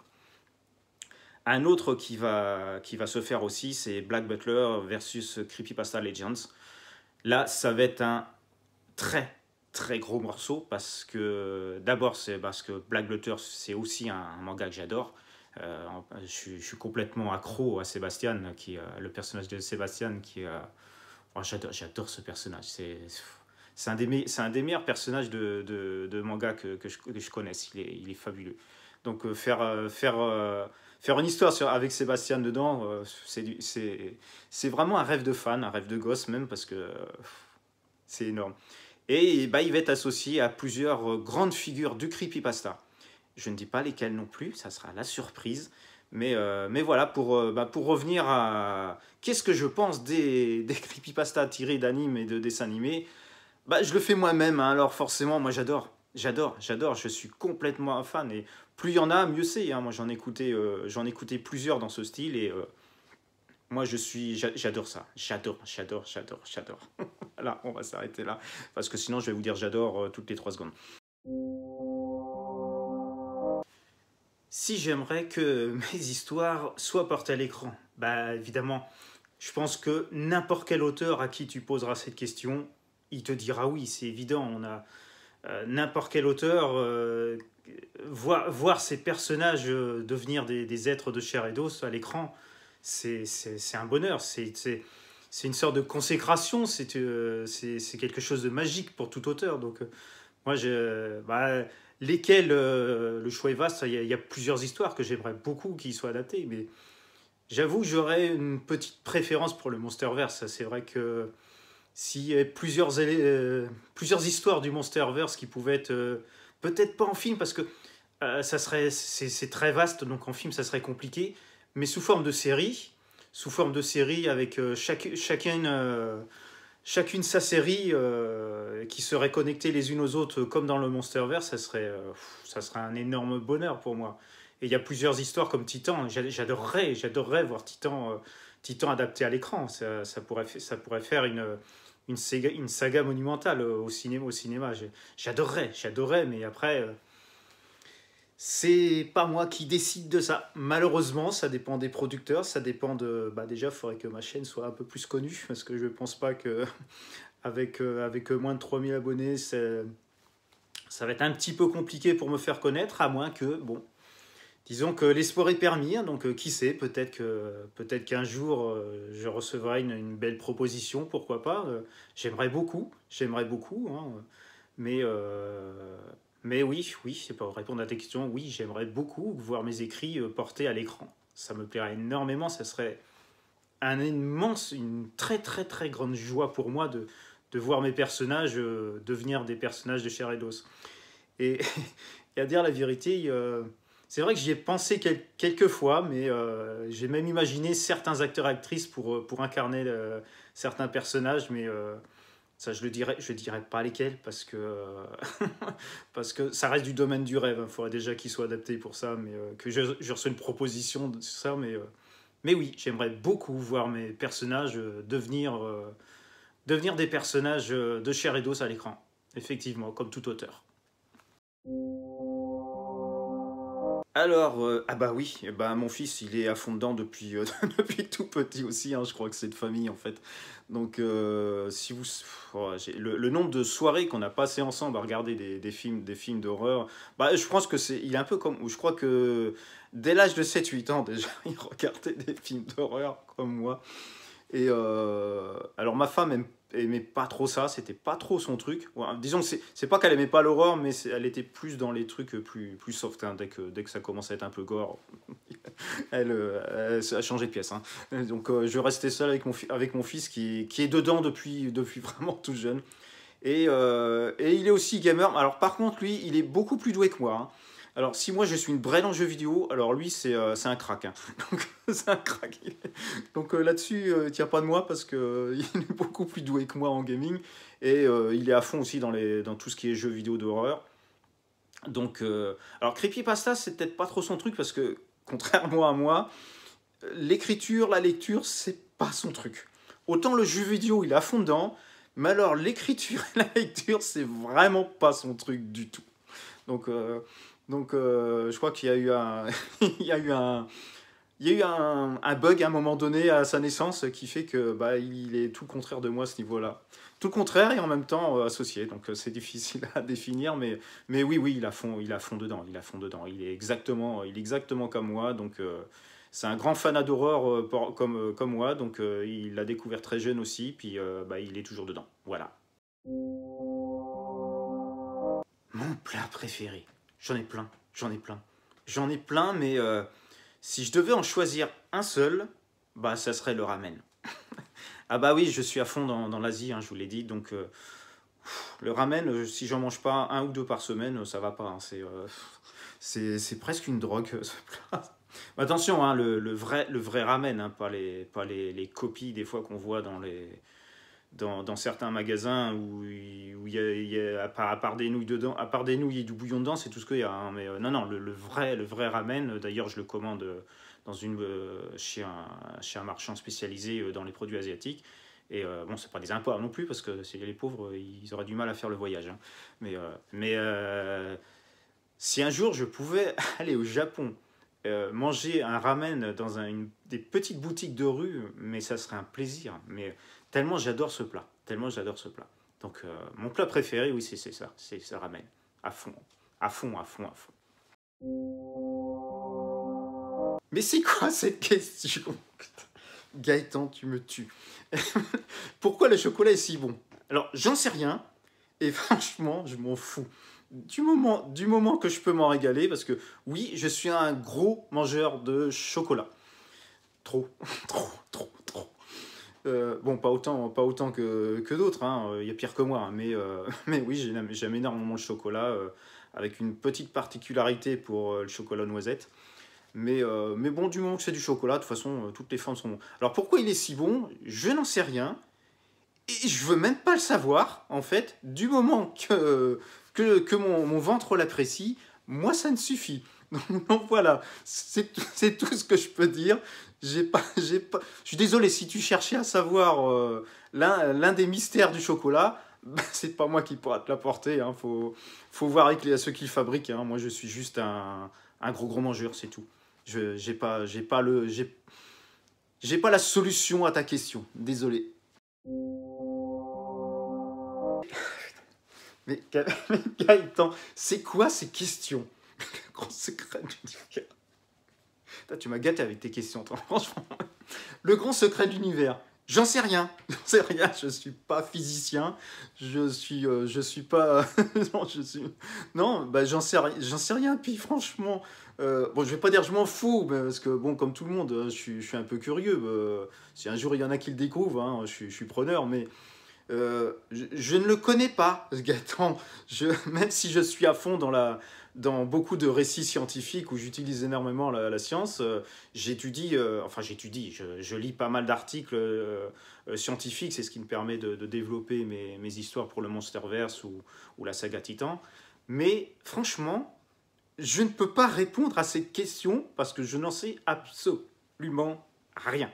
Un autre qui va se faire aussi, c'est Black Butler versus Creepypasta Legends. Là, ça va être un très très gros morceau d'abord c'est parce que Black Butler c'est aussi un manga que j'adore. Je suis complètement accro à Sébastien, le personnage de Sébastien oh, j'adore ce personnage. C'est un des meilleurs personnages de manga que je connaisse. Il est fabuleux. Donc faire une histoire avec Sébastien dedans, c'est vraiment un rêve de fan, un rêve de gosse même, parce que c'est énorme. Et bah, il va être associé à plusieurs grandes figures du creepypasta. Je ne dis pas lesquelles non plus, ça sera la surprise. Mais voilà, pour revenir à qu'est-ce que je pense des creepypastas tirés d'animes et de dessins animés, bah, je le fais moi-même, hein, alors forcément, moi j'adore, je suis complètement un fan. Et plus il y en a, mieux c'est. Hein. Moi j'en ai écouté plusieurs dans ce style et moi j'adore ça. J'adore. Voilà, on va s'arrêter là. Parce que sinon je vais vous dire j'adore toutes les 3 secondes. Si j'aimerais que mes histoires soient portées à l'écran, bah évidemment, je pense que n'importe quel auteur à qui tu poseras cette question, il te dira oui, c'est évident. N'importe quel auteur. voir ces personnages devenir des êtres de chair et d'os à l'écran, c'est un bonheur. C'est une sorte de consécration, c'est quelque chose de magique pour tout auteur. Donc, moi, lesquels, le choix est vaste, il y a plusieurs histoires que j'aimerais beaucoup qui soient adaptées, mais j'avoue que j'aurais une petite préférence pour le Monsterverse. C'est vrai que s'il y avait plusieurs histoires du Monsterverse qui pouvaient être, peut-être pas en film, parce que c'est très vaste, donc en film ça serait compliqué, mais sous forme de série avec chacune sa série qui serait connectée les unes aux autres comme dans le Monsterverse, ça serait un énorme bonheur pour moi. Et il y a plusieurs histoires comme Titan. J'adorerais voir Titan adapté à l'écran. Ça pourrait faire une saga monumentale au cinéma. J'adorerais, mais après, c'est pas moi qui décide de ça. Malheureusement, ça dépend des producteurs, ça dépend de... Bah déjà, il faudrait que ma chaîne soit un peu plus connue, parce que je pense pas que avec moins de 3000 abonnés, ça va être un petit peu compliqué pour me faire connaître, à moins que, bon, disons que l'espoir est permis, hein, donc qui sait, peut-être qu'un jour je recevrai une belle proposition, pourquoi pas. J'aimerais beaucoup, hein, mais, euh, mais oui, c'est pour répondre à ta question, oui, j'aimerais beaucoup voir mes écrits portés à l'écran. Ça me plairait énormément, ça serait une très très très grande joie pour moi de voir mes personnages devenir des personnages de chair et d'os. Et, et à dire la vérité, c'est vrai que j'y ai pensé quelques fois, mais j'ai même imaginé certains acteurs actrices pour incarner certains personnages, mais ça je dirais pas lesquels parce que parce que ça reste du domaine du rêve. Il faudrait déjà qu'ils soient adaptés pour ça, mais que je reçois une proposition de ça, mais oui, j'aimerais beaucoup voir mes personnages devenir des personnages de chair et d'os à l'écran. Effectivement, comme tout auteur. Alors, ah bah oui, bah mon fils il est à fond dedans depuis, depuis tout petit aussi, hein, je crois que c'est de famille en fait. Donc si vous... le nombre de soirées qu'on a passé ensemble à regarder des films d'horreur, bah je pense que il est un peu comme... Je crois que dès l'âge de 7 8 ans déjà, il regardait des films d'horreur comme moi. Et alors ma femme aimait pas trop ça, c'était pas trop son truc. Ouais, disons que c'est pas qu'elle aimait pas l'horreur, mais elle était plus dans les trucs plus soft, hein. Dès que ça commence à être un peu gore, elle a changé de pièce, hein. Donc je restais seul avec mon fils qui est dedans depuis vraiment tout jeune. Et il est aussi gamer. Alors par contre, lui, il est beaucoup plus doué que moi, hein. Alors si moi je suis une brêle en jeux vidéo, alors lui c'est un crack, hein. Donc c'est un crack. Donc là-dessus, tiens pas de moi parce que il est beaucoup plus doué que moi en gaming. Et il est à fond aussi dans tout ce qui est jeux vidéo d'horreur. Donc, alors Creepypasta, c'est peut-être pas trop son truc parce que, contrairement à moi, l'écriture, la lecture, c'est pas son truc. Autant le jeu vidéo, il est à fond dedans, mais alors l'écriture et la lecture, c'est vraiment pas son truc du tout. Donc, je crois qu'il y a eu il y a eu il y a eu un bug à un moment donné à sa naissance qui fait que bah, il est tout le contraire de moi à ce niveau-là. Tout le contraire et en même temps associé. Donc c'est difficile à définir, mais oui, il a fond dedans. Il a fond dedans. Il est exactement comme moi. Donc c'est un grand fanat d'horreur comme moi. Donc il l'a découvert très jeune aussi. Puis bah, il est toujours dedans. Voilà. Mon plat préféré. J'en ai plein. J'en ai plein, mais si je devais en choisir un seul, bah ça serait le ramen. Ah bah oui, je suis à fond dans l'Asie, hein, je vous l'ai dit. Donc le ramen, si j'en mange pas un ou deux par semaine, ça va pas, hein. C'est presque une drogue, ce plat. Attention, hein, le vrai ramen, hein, pas les copies des fois qu'on voit dans certains magasins où il y a à part des nouilles dedans, à part des nouilles et du bouillon dedans, c'est tout ce qu'il y a, hein. Mais non, le vrai ramen, d'ailleurs je le commande chez un marchand spécialisé dans les produits asiatiques. Et bon, c'est pas des imports non plus, parce que les pauvres, ils auraient du mal à faire le voyage, hein. Mais si un jour je pouvais aller au Japon, manger un ramen dans des petites boutiques de rue, mais ça serait un plaisir. Mais tellement j'adore ce plat, tellement j'adore ce plat. Donc mon plat préféré, oui, c'est ça, c'est ce ramen, à fond, à fond, à fond, à fond. Mais c'est quoi cette question? Gaëtan, tu me tues. Pourquoi le chocolat est si bon? Alors, j'en sais rien, et franchement, je m'en fous. Du moment que je peux m'en régaler, parce que oui, je suis un gros mangeur de chocolat. Trop, trop. Bon, pas autant que d'autres, hein. Il y a pire que moi, hein, mais oui, j'aime énormément le chocolat, avec une petite particularité pour le chocolat noisette. Mais bon, du moment que c'est du chocolat, de toute façon, toutes les formes sont bonnes. Alors pourquoi il est si bon? Je n'en sais rien. Et je veux même pas le savoir, en fait. Du moment que mon ventre l'apprécie, moi, ça ne suffit. Donc voilà, c'est tout ce que je peux dire. J'ai pas... Je suis désolé, si tu cherchais à savoir l'un des mystères du chocolat, bah, c'est pas moi qui pourra te l'apporter. Hein. Faut voir avec ceux qui le fabriquent. Hein. Moi, je suis juste un gros mangeur, c'est tout. J'ai pas la solution à ta question. Désolé. Mais Gaëtan, c'est quoi ces questions? Le grand secret de l'univers. Tu m'as gâté avec tes questions, toi, franchement. Le grand secret de l'univers. J'en sais rien. J'en sais rien. Je suis pas physicien. Je suis pas. Non, je suis. Non, bah j'en sais rien. J'en sais rien. Puis franchement, bon, je vais pas dire je m'en fous, parce que bon, comme tout le monde, je suis un peu curieux. Si un jour il y en a qui le découvrent, hein, je suis preneur. Mais je ne le connais pas, Gaëtan. Même si je suis à fond dans beaucoup de récits scientifiques où j'utilise énormément la science, j'étudie, je lis pas mal d'articles scientifiques, c'est ce qui me permet de développer mes histoires pour le Monsterverse ou la saga Titan. Mais franchement, je ne peux pas répondre à cette question parce que je n'en sais absolument rien.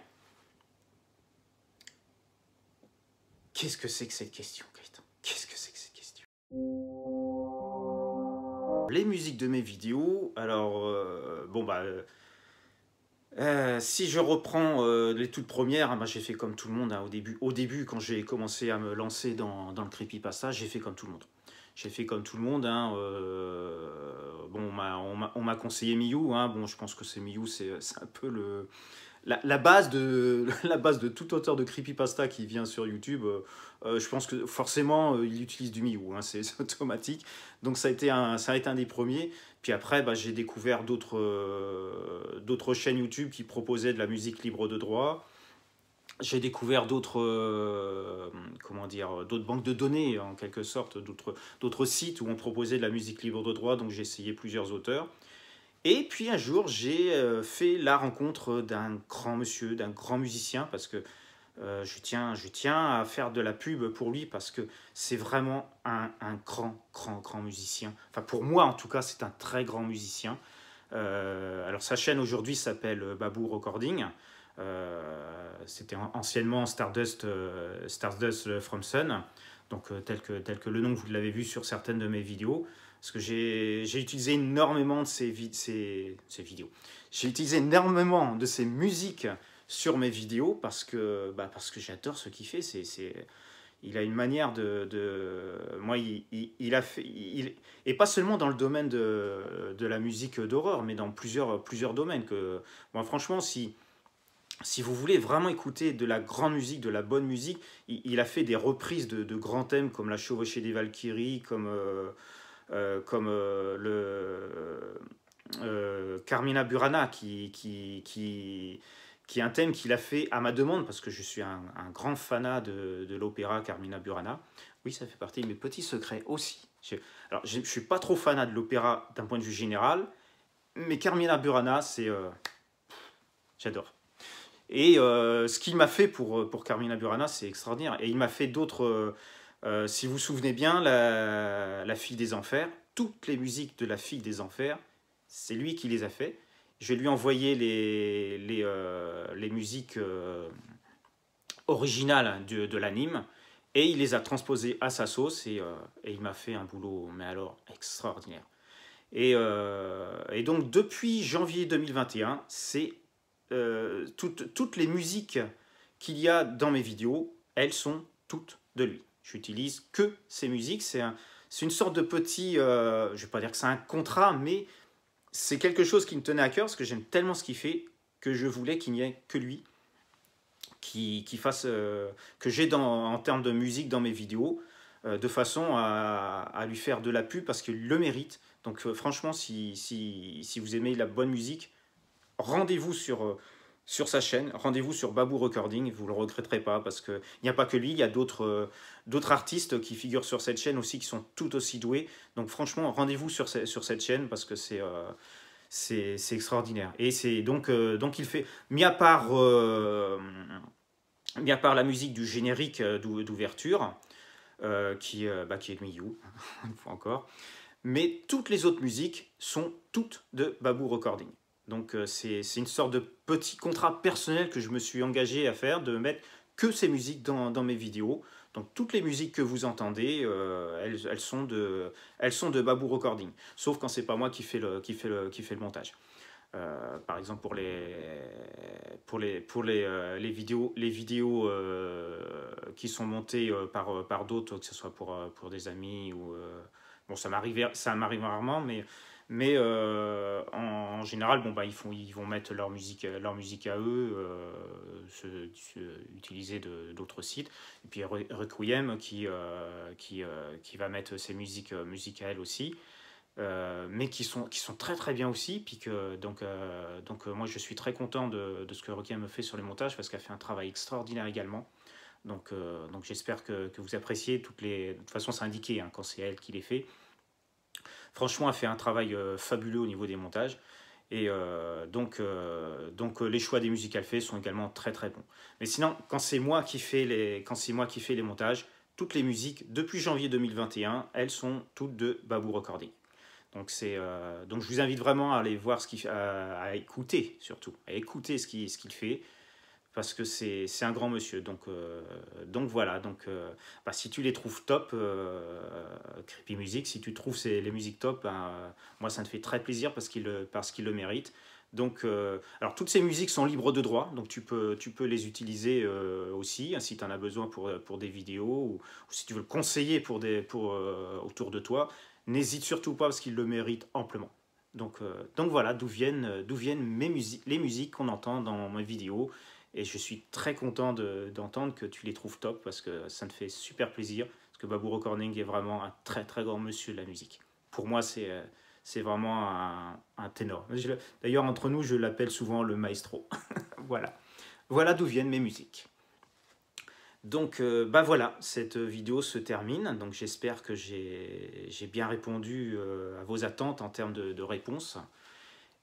Qu'est-ce que c'est que cette question, Gaëtan? Qu'est-ce que c'est que cette question? Les musiques de mes vidéos, alors, si je reprends les toutes premières, hein, bah, j'ai fait comme tout le monde hein, au début, quand j'ai commencé à me lancer dans le creepypasta, j'ai fait comme tout le monde. J'ai fait comme tout le monde. Hein, bon, on m'a conseillé Miyu. Hein, bon, je pense que c'est Miyu, c'est un peu la base la base de tout auteur de creepypasta qui vient sur YouTube. Je pense que forcément, il utilise du Miyu. Hein, c'est automatique. Donc ça a été un des premiers. Puis après, bah, j'ai découvert d'autres chaînes YouTube qui proposaient de la musique libre de droit. J'ai découvert d'autres banques de données, en quelque sorte, d'autres sites où on proposait de la musique libre de droit. Donc j'ai essayé plusieurs auteurs. Et puis un jour, j'ai fait la rencontre d'un grand monsieur, d'un grand musicien, parce que je tiens à faire de la pub pour lui, parce que c'est vraiment un grand musicien. Enfin, pour moi, en tout cas, c'est un très grand musicien. Alors, sa chaîne aujourd'hui s'appelle Babou Recording. C'était anciennement Stardust From Sun, donc tel que le nom, vous l'avez vu sur certaines de mes vidéos. Parce que j'ai utilisé énormément de ces vidéos. J'ai utilisé énormément de ces musiques sur mes vidéos parce que j'adore ce qu'il fait. Il a une manière moi, il a fait... et pas seulement dans le domaine de la musique d'horreur, mais dans plusieurs domaines. Moi, franchement, si vous voulez vraiment écouter de la grande musique, de la bonne musique, il a fait des reprises de grands thèmes comme La Chevauchée des Valkyries, comme Carmina Burana, qui est un thème qu'il a fait à ma demande, parce que je suis un grand fanat de l'opéra Carmina Burana. Oui, ça fait partie de mes petits secrets aussi. Alors, je ne suis pas trop fanat de l'opéra d'un point de vue général, mais Carmina Burana, j'adore. Et ce qu'il m'a fait pour Carmina Burana, c'est extraordinaire. Et il m'a fait d'autres... si vous vous souvenez bien, la Fille des Enfers, toutes les musiques de la Fille des Enfers, c'est lui qui les a fait. Je vais lui envoyer les musiques originales de l'anime, et il les a transposées à sa sauce, et il m'a fait un boulot, mais alors, extraordinaire. Et donc, depuis janvier 2021, c'est toutes les musiques qu'il y a dans mes vidéos, elles sont toutes de lui. J'utilise que ces musiques. C'est une sorte de petit... je ne vais pas dire que c'est un contrat, mais c'est quelque chose qui me tenait à cœur parce que j'aime tellement ce qu'il fait que je voulais qu'il n'y ait que lui qui fasse que j'ai en termes de musique dans mes vidéos de façon à lui faire de la pub parce qu'il le mérite. Donc franchement, si vous aimez la bonne musique, rendez-vous sur sa chaîne, rendez-vous sur Babou Recording, vous ne le regretterez pas parce qu'il n'y a pas que lui, il y a d'autres artistes qui figurent sur cette chaîne aussi qui sont tout aussi doués. Donc franchement, rendez-vous sur cette chaîne parce que c'est extraordinaire. Et c'est donc il fait, mis à part la musique du générique d'ouverture, qui est Miyu, une fois encore, mais toutes les autres musiques sont toutes de Babou Recording. Donc c'est une sorte de petit contrat personnel que je me suis engagé à faire, de mettre que ces musiques dans mes vidéos. Donc toutes les musiques que vous entendez, elles sont de Babou Recording. Sauf quand c'est pas moi qui fais le montage. Par exemple les vidéos qui sont montées par d'autres, que ce soit pour des amis ou bon, ça m'arrive rarement, mais en général, bon, bah, ils vont mettre leur musique à eux, utiliser d'autres sites. Et puis Requiem qui va mettre ses musiques à elle aussi, mais qui sont très très bien aussi. Puis donc moi je suis très content de ce que Requiem me fait sur les montages parce qu'elle fait un travail extraordinaire également. Donc j'espère que vous appréciez de toute façon c'est indiqué hein, quand c'est elle qui les fait. Franchement, elle fait un travail fabuleux au niveau des montages. Et les choix des musiques qu'elle fait sont également très très bons. Mais sinon, quand c'est moi qui fais les montages, toutes les musiques, depuis janvier 2021, elles sont toutes de Babou Recording. Donc je vous invite vraiment à aller voir à écouter surtout, à écouter ce qu'il fait parce que c'est un grand monsieur. Donc voilà. Si tu les trouves top, Creepy Music, si tu trouves les musiques top, moi ça me fait très plaisir parce qu'il le mérite. Donc, alors toutes ces musiques sont libres de droit, donc tu peux les utiliser aussi hein, si tu en as besoin pour des vidéos ou si tu veux le conseiller autour de toi. N'hésite surtout pas parce qu'il le mérite amplement. Donc voilà d'où viennent les musiques qu'on entend dans mes vidéos. Et je suis très content d'entendre que tu les trouves top parce que ça me fait super plaisir. Parce que Babou Recording est vraiment un très très grand monsieur de la musique. Pour moi, c'est vraiment un ténor. D'ailleurs, entre nous, je l'appelle souvent le maestro. Voilà. Voilà d'où viennent mes musiques. Donc, voilà, cette vidéo se termine. Donc, j'espère que j'ai bien répondu à vos attentes en termes de réponses.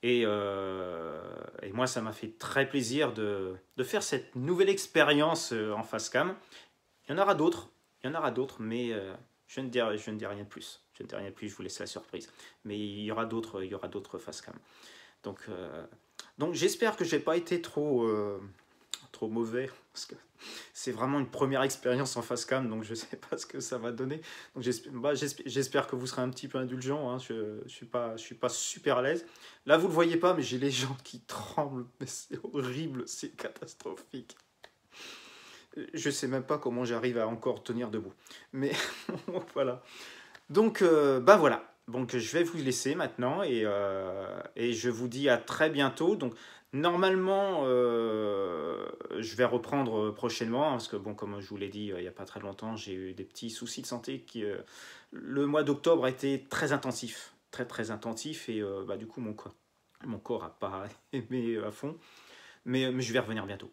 Et moi, ça m'a fait très plaisir de faire cette nouvelle expérience en face cam. Il y en aura d'autres, mais je ne dis rien de plus. Je ne dis rien de plus, je vous laisse la surprise. Mais il y aura d'autres face cam. Donc j'espère que je n'ai pas été trop mauvais, parce que c'est vraiment une première expérience en face cam, donc je ne sais pas ce que ça va donner. Donc j'espère que vous serez un petit peu indulgents, hein. Je suis pas super à l'aise. Là, vous ne le voyez pas, mais j'ai les jambes qui tremblent, mais c'est horrible, c'est catastrophique. Je ne sais même pas comment j'arrive à encore tenir debout. Mais voilà. Donc, voilà. Donc, je vais vous laisser maintenant et je vous dis à très bientôt. Donc, normalement, je vais reprendre prochainement parce que, bon, comme je vous l'ai dit il n'y a pas très longtemps, j'ai eu des petits soucis de santé le mois d'octobre a été très intensif. Très, très intensif et du coup, mon corps n'a pas aimé à fond. Mais je vais revenir bientôt.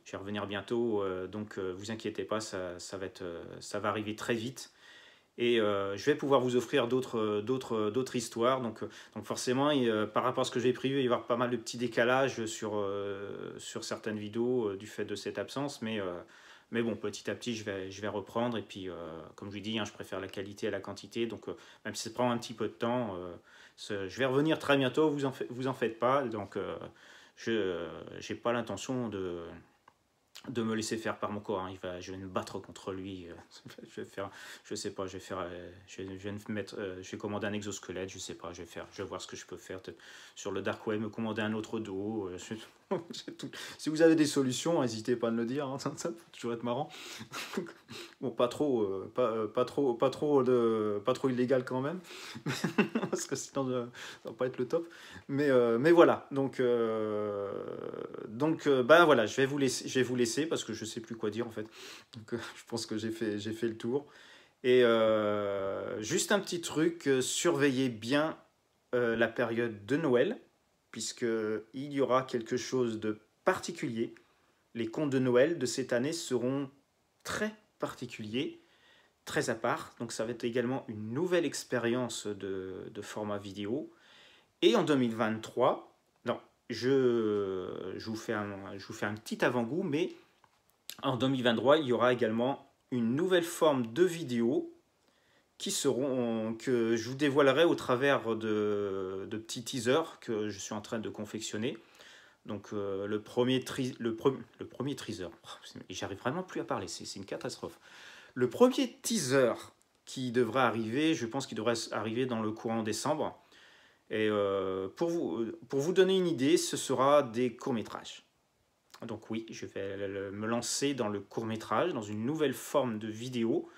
Donc, vous inquiétez pas, ça va arriver très vite. Et je vais pouvoir vous offrir d'autres histoires. Donc forcément, par rapport à ce que j'ai prévu, il va y avoir pas mal de petits décalages sur certaines vidéos du fait de cette absence. Mais bon, petit à petit, je vais reprendre. Et puis, comme je vous dis, hein, je préfère la qualité à la quantité. Donc, même si ça prend un petit peu de temps, je vais revenir très bientôt. Vous en faites pas. Donc, je n'ai pas l'intention de me laisser faire par mon corps. Hein. Je vais me battre contre lui. Je vais faire, je sais pas, je vais commander un exosquelette, je sais pas, je vais voir ce que je peux faire. Sur le dark web, me commander un autre dos. Si vous avez des solutions, n'hésitez pas à me le dire, hein, ça peut toujours être marrant. Bon, pas trop, pas trop illégal quand même, parce que sinon ça va pas être le top. Mais voilà, ben voilà, je vais vous laisser parce que je sais plus quoi dire en fait. Donc, je pense que j'ai fait le tour. Et juste un petit truc, surveillez bien la période de Noël, puisqu'il y aura quelque chose de particulier. Les contes de Noël de cette année seront très particuliers, très à part. Donc ça va être également une nouvelle expérience de format vidéo. Et en 2023, non, je vous fais un petit avant-goût, mais en 2023, il y aura également une nouvelle forme de vidéo que je vous dévoilerai au travers de petits teasers que je suis en train de confectionner. Donc le premier teaser, j'arrive vraiment plus à parler, c'est une catastrophe. Le premier teaser qui devrait arriver, je pense qu'il devrait arriver dans le courant décembre. Et pour vous donner une idée, ce sera des courts-métrages. Donc oui, je vais me lancer dans le court-métrage, dans une nouvelle forme de vidéo.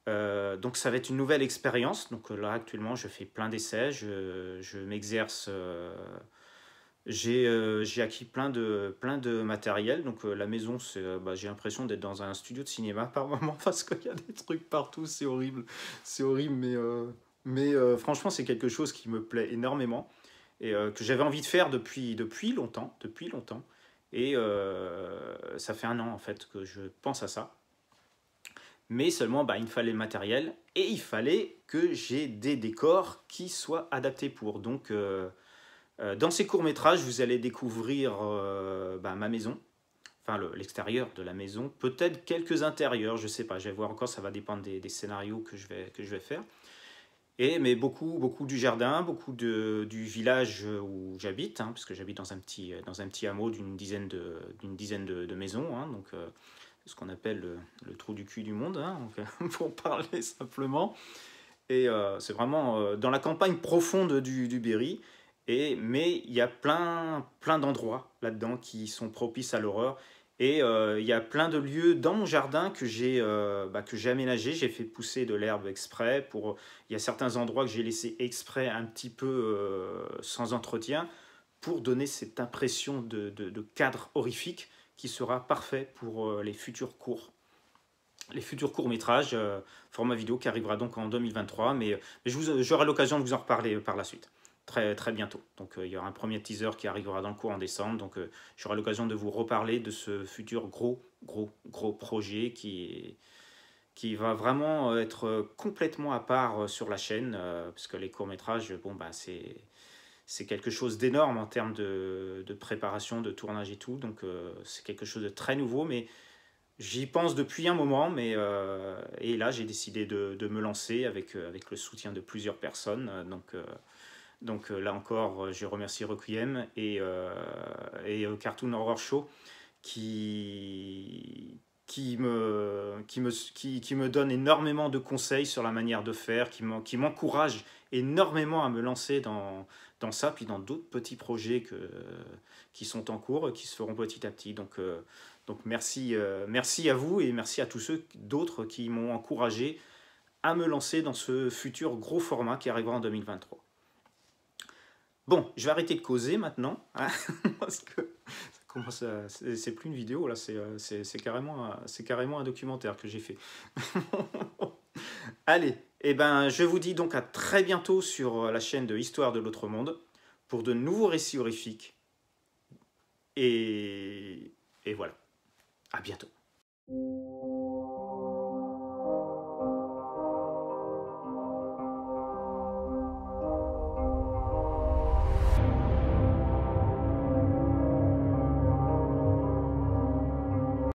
Donc ça va être une nouvelle expérience. Donc là actuellement je fais plein d'essais, je m'exerce, j'ai acquis plein de matériel. Donc la maison, j'ai l'impression d'être dans un studio de cinéma par moment parce qu'il y a des trucs partout, c'est horrible, mais franchement c'est quelque chose qui me plaît énormément et que j'avais envie de faire depuis longtemps, et ça fait 1 an en fait que je pense à ça. Mais seulement, il me fallait le matériel et il fallait que j'ai des décors qui soient adaptés pour. Donc, dans ces courts-métrages, vous allez découvrir ma maison, enfin l'extérieur de la maison, peut-être quelques intérieurs, je ne sais pas, je vais voir encore, ça va dépendre des scénarios que je vais faire. Mais beaucoup du jardin, beaucoup du village où j'habite, hein, parce que j'habite dans un petit hameau d'une dizaine de maisons, hein, donc ce qu'on appelle le trou du cul du monde, hein, donc, pour parler simplement. Et c'est vraiment dans la campagne profonde du Berry. Mais il y a plein d'endroits là-dedans qui sont propices à l'horreur. Et il y a plein de lieux dans mon jardin que j'ai aménagé. J'ai fait pousser de l'herbe exprès. Il y a certains endroits que j'ai laissés exprès un petit peu sans entretien pour donner cette impression de cadre horrifique qui sera parfait pour les futurs courts-métrages, format vidéo qui arrivera donc en 2023. Mais j'aurai l'occasion de vous en reparler par la suite, très, très bientôt. Donc il y aura un premier teaser qui arrivera dans le courant décembre. Donc j'aurai l'occasion de vous reparler de ce futur gros projet qui va vraiment être complètement à part sur la chaîne, parce que les courts-métrages, c'est quelque chose d'énorme en termes de préparation, de tournage et tout. Donc c'est quelque chose de très nouveau, mais j'y pense depuis un moment. Et là, j'ai décidé de me lancer avec le soutien de plusieurs personnes. Donc là encore, je remercie Requiem et Cartoon Horror Show qui me donne énormément de conseils sur la manière de faire, qui m'encourage énormément à me lancer dans ça, puis dans d'autres petits projets qui sont en cours, qui se feront petit à petit. Donc merci à vous et merci à tous ceux d'autres qui m'ont encouragé à me lancer dans ce futur gros format qui arrivera en 2023. Bon, je vais arrêter de causer maintenant, hein, parce que c'est plus une vidéo, là, c'est carrément un documentaire que j'ai fait. Allez, je vous dis donc à très bientôt sur la chaîne de Histoire de l'Autre Monde pour de nouveaux récits horrifiques. Et voilà, à bientôt.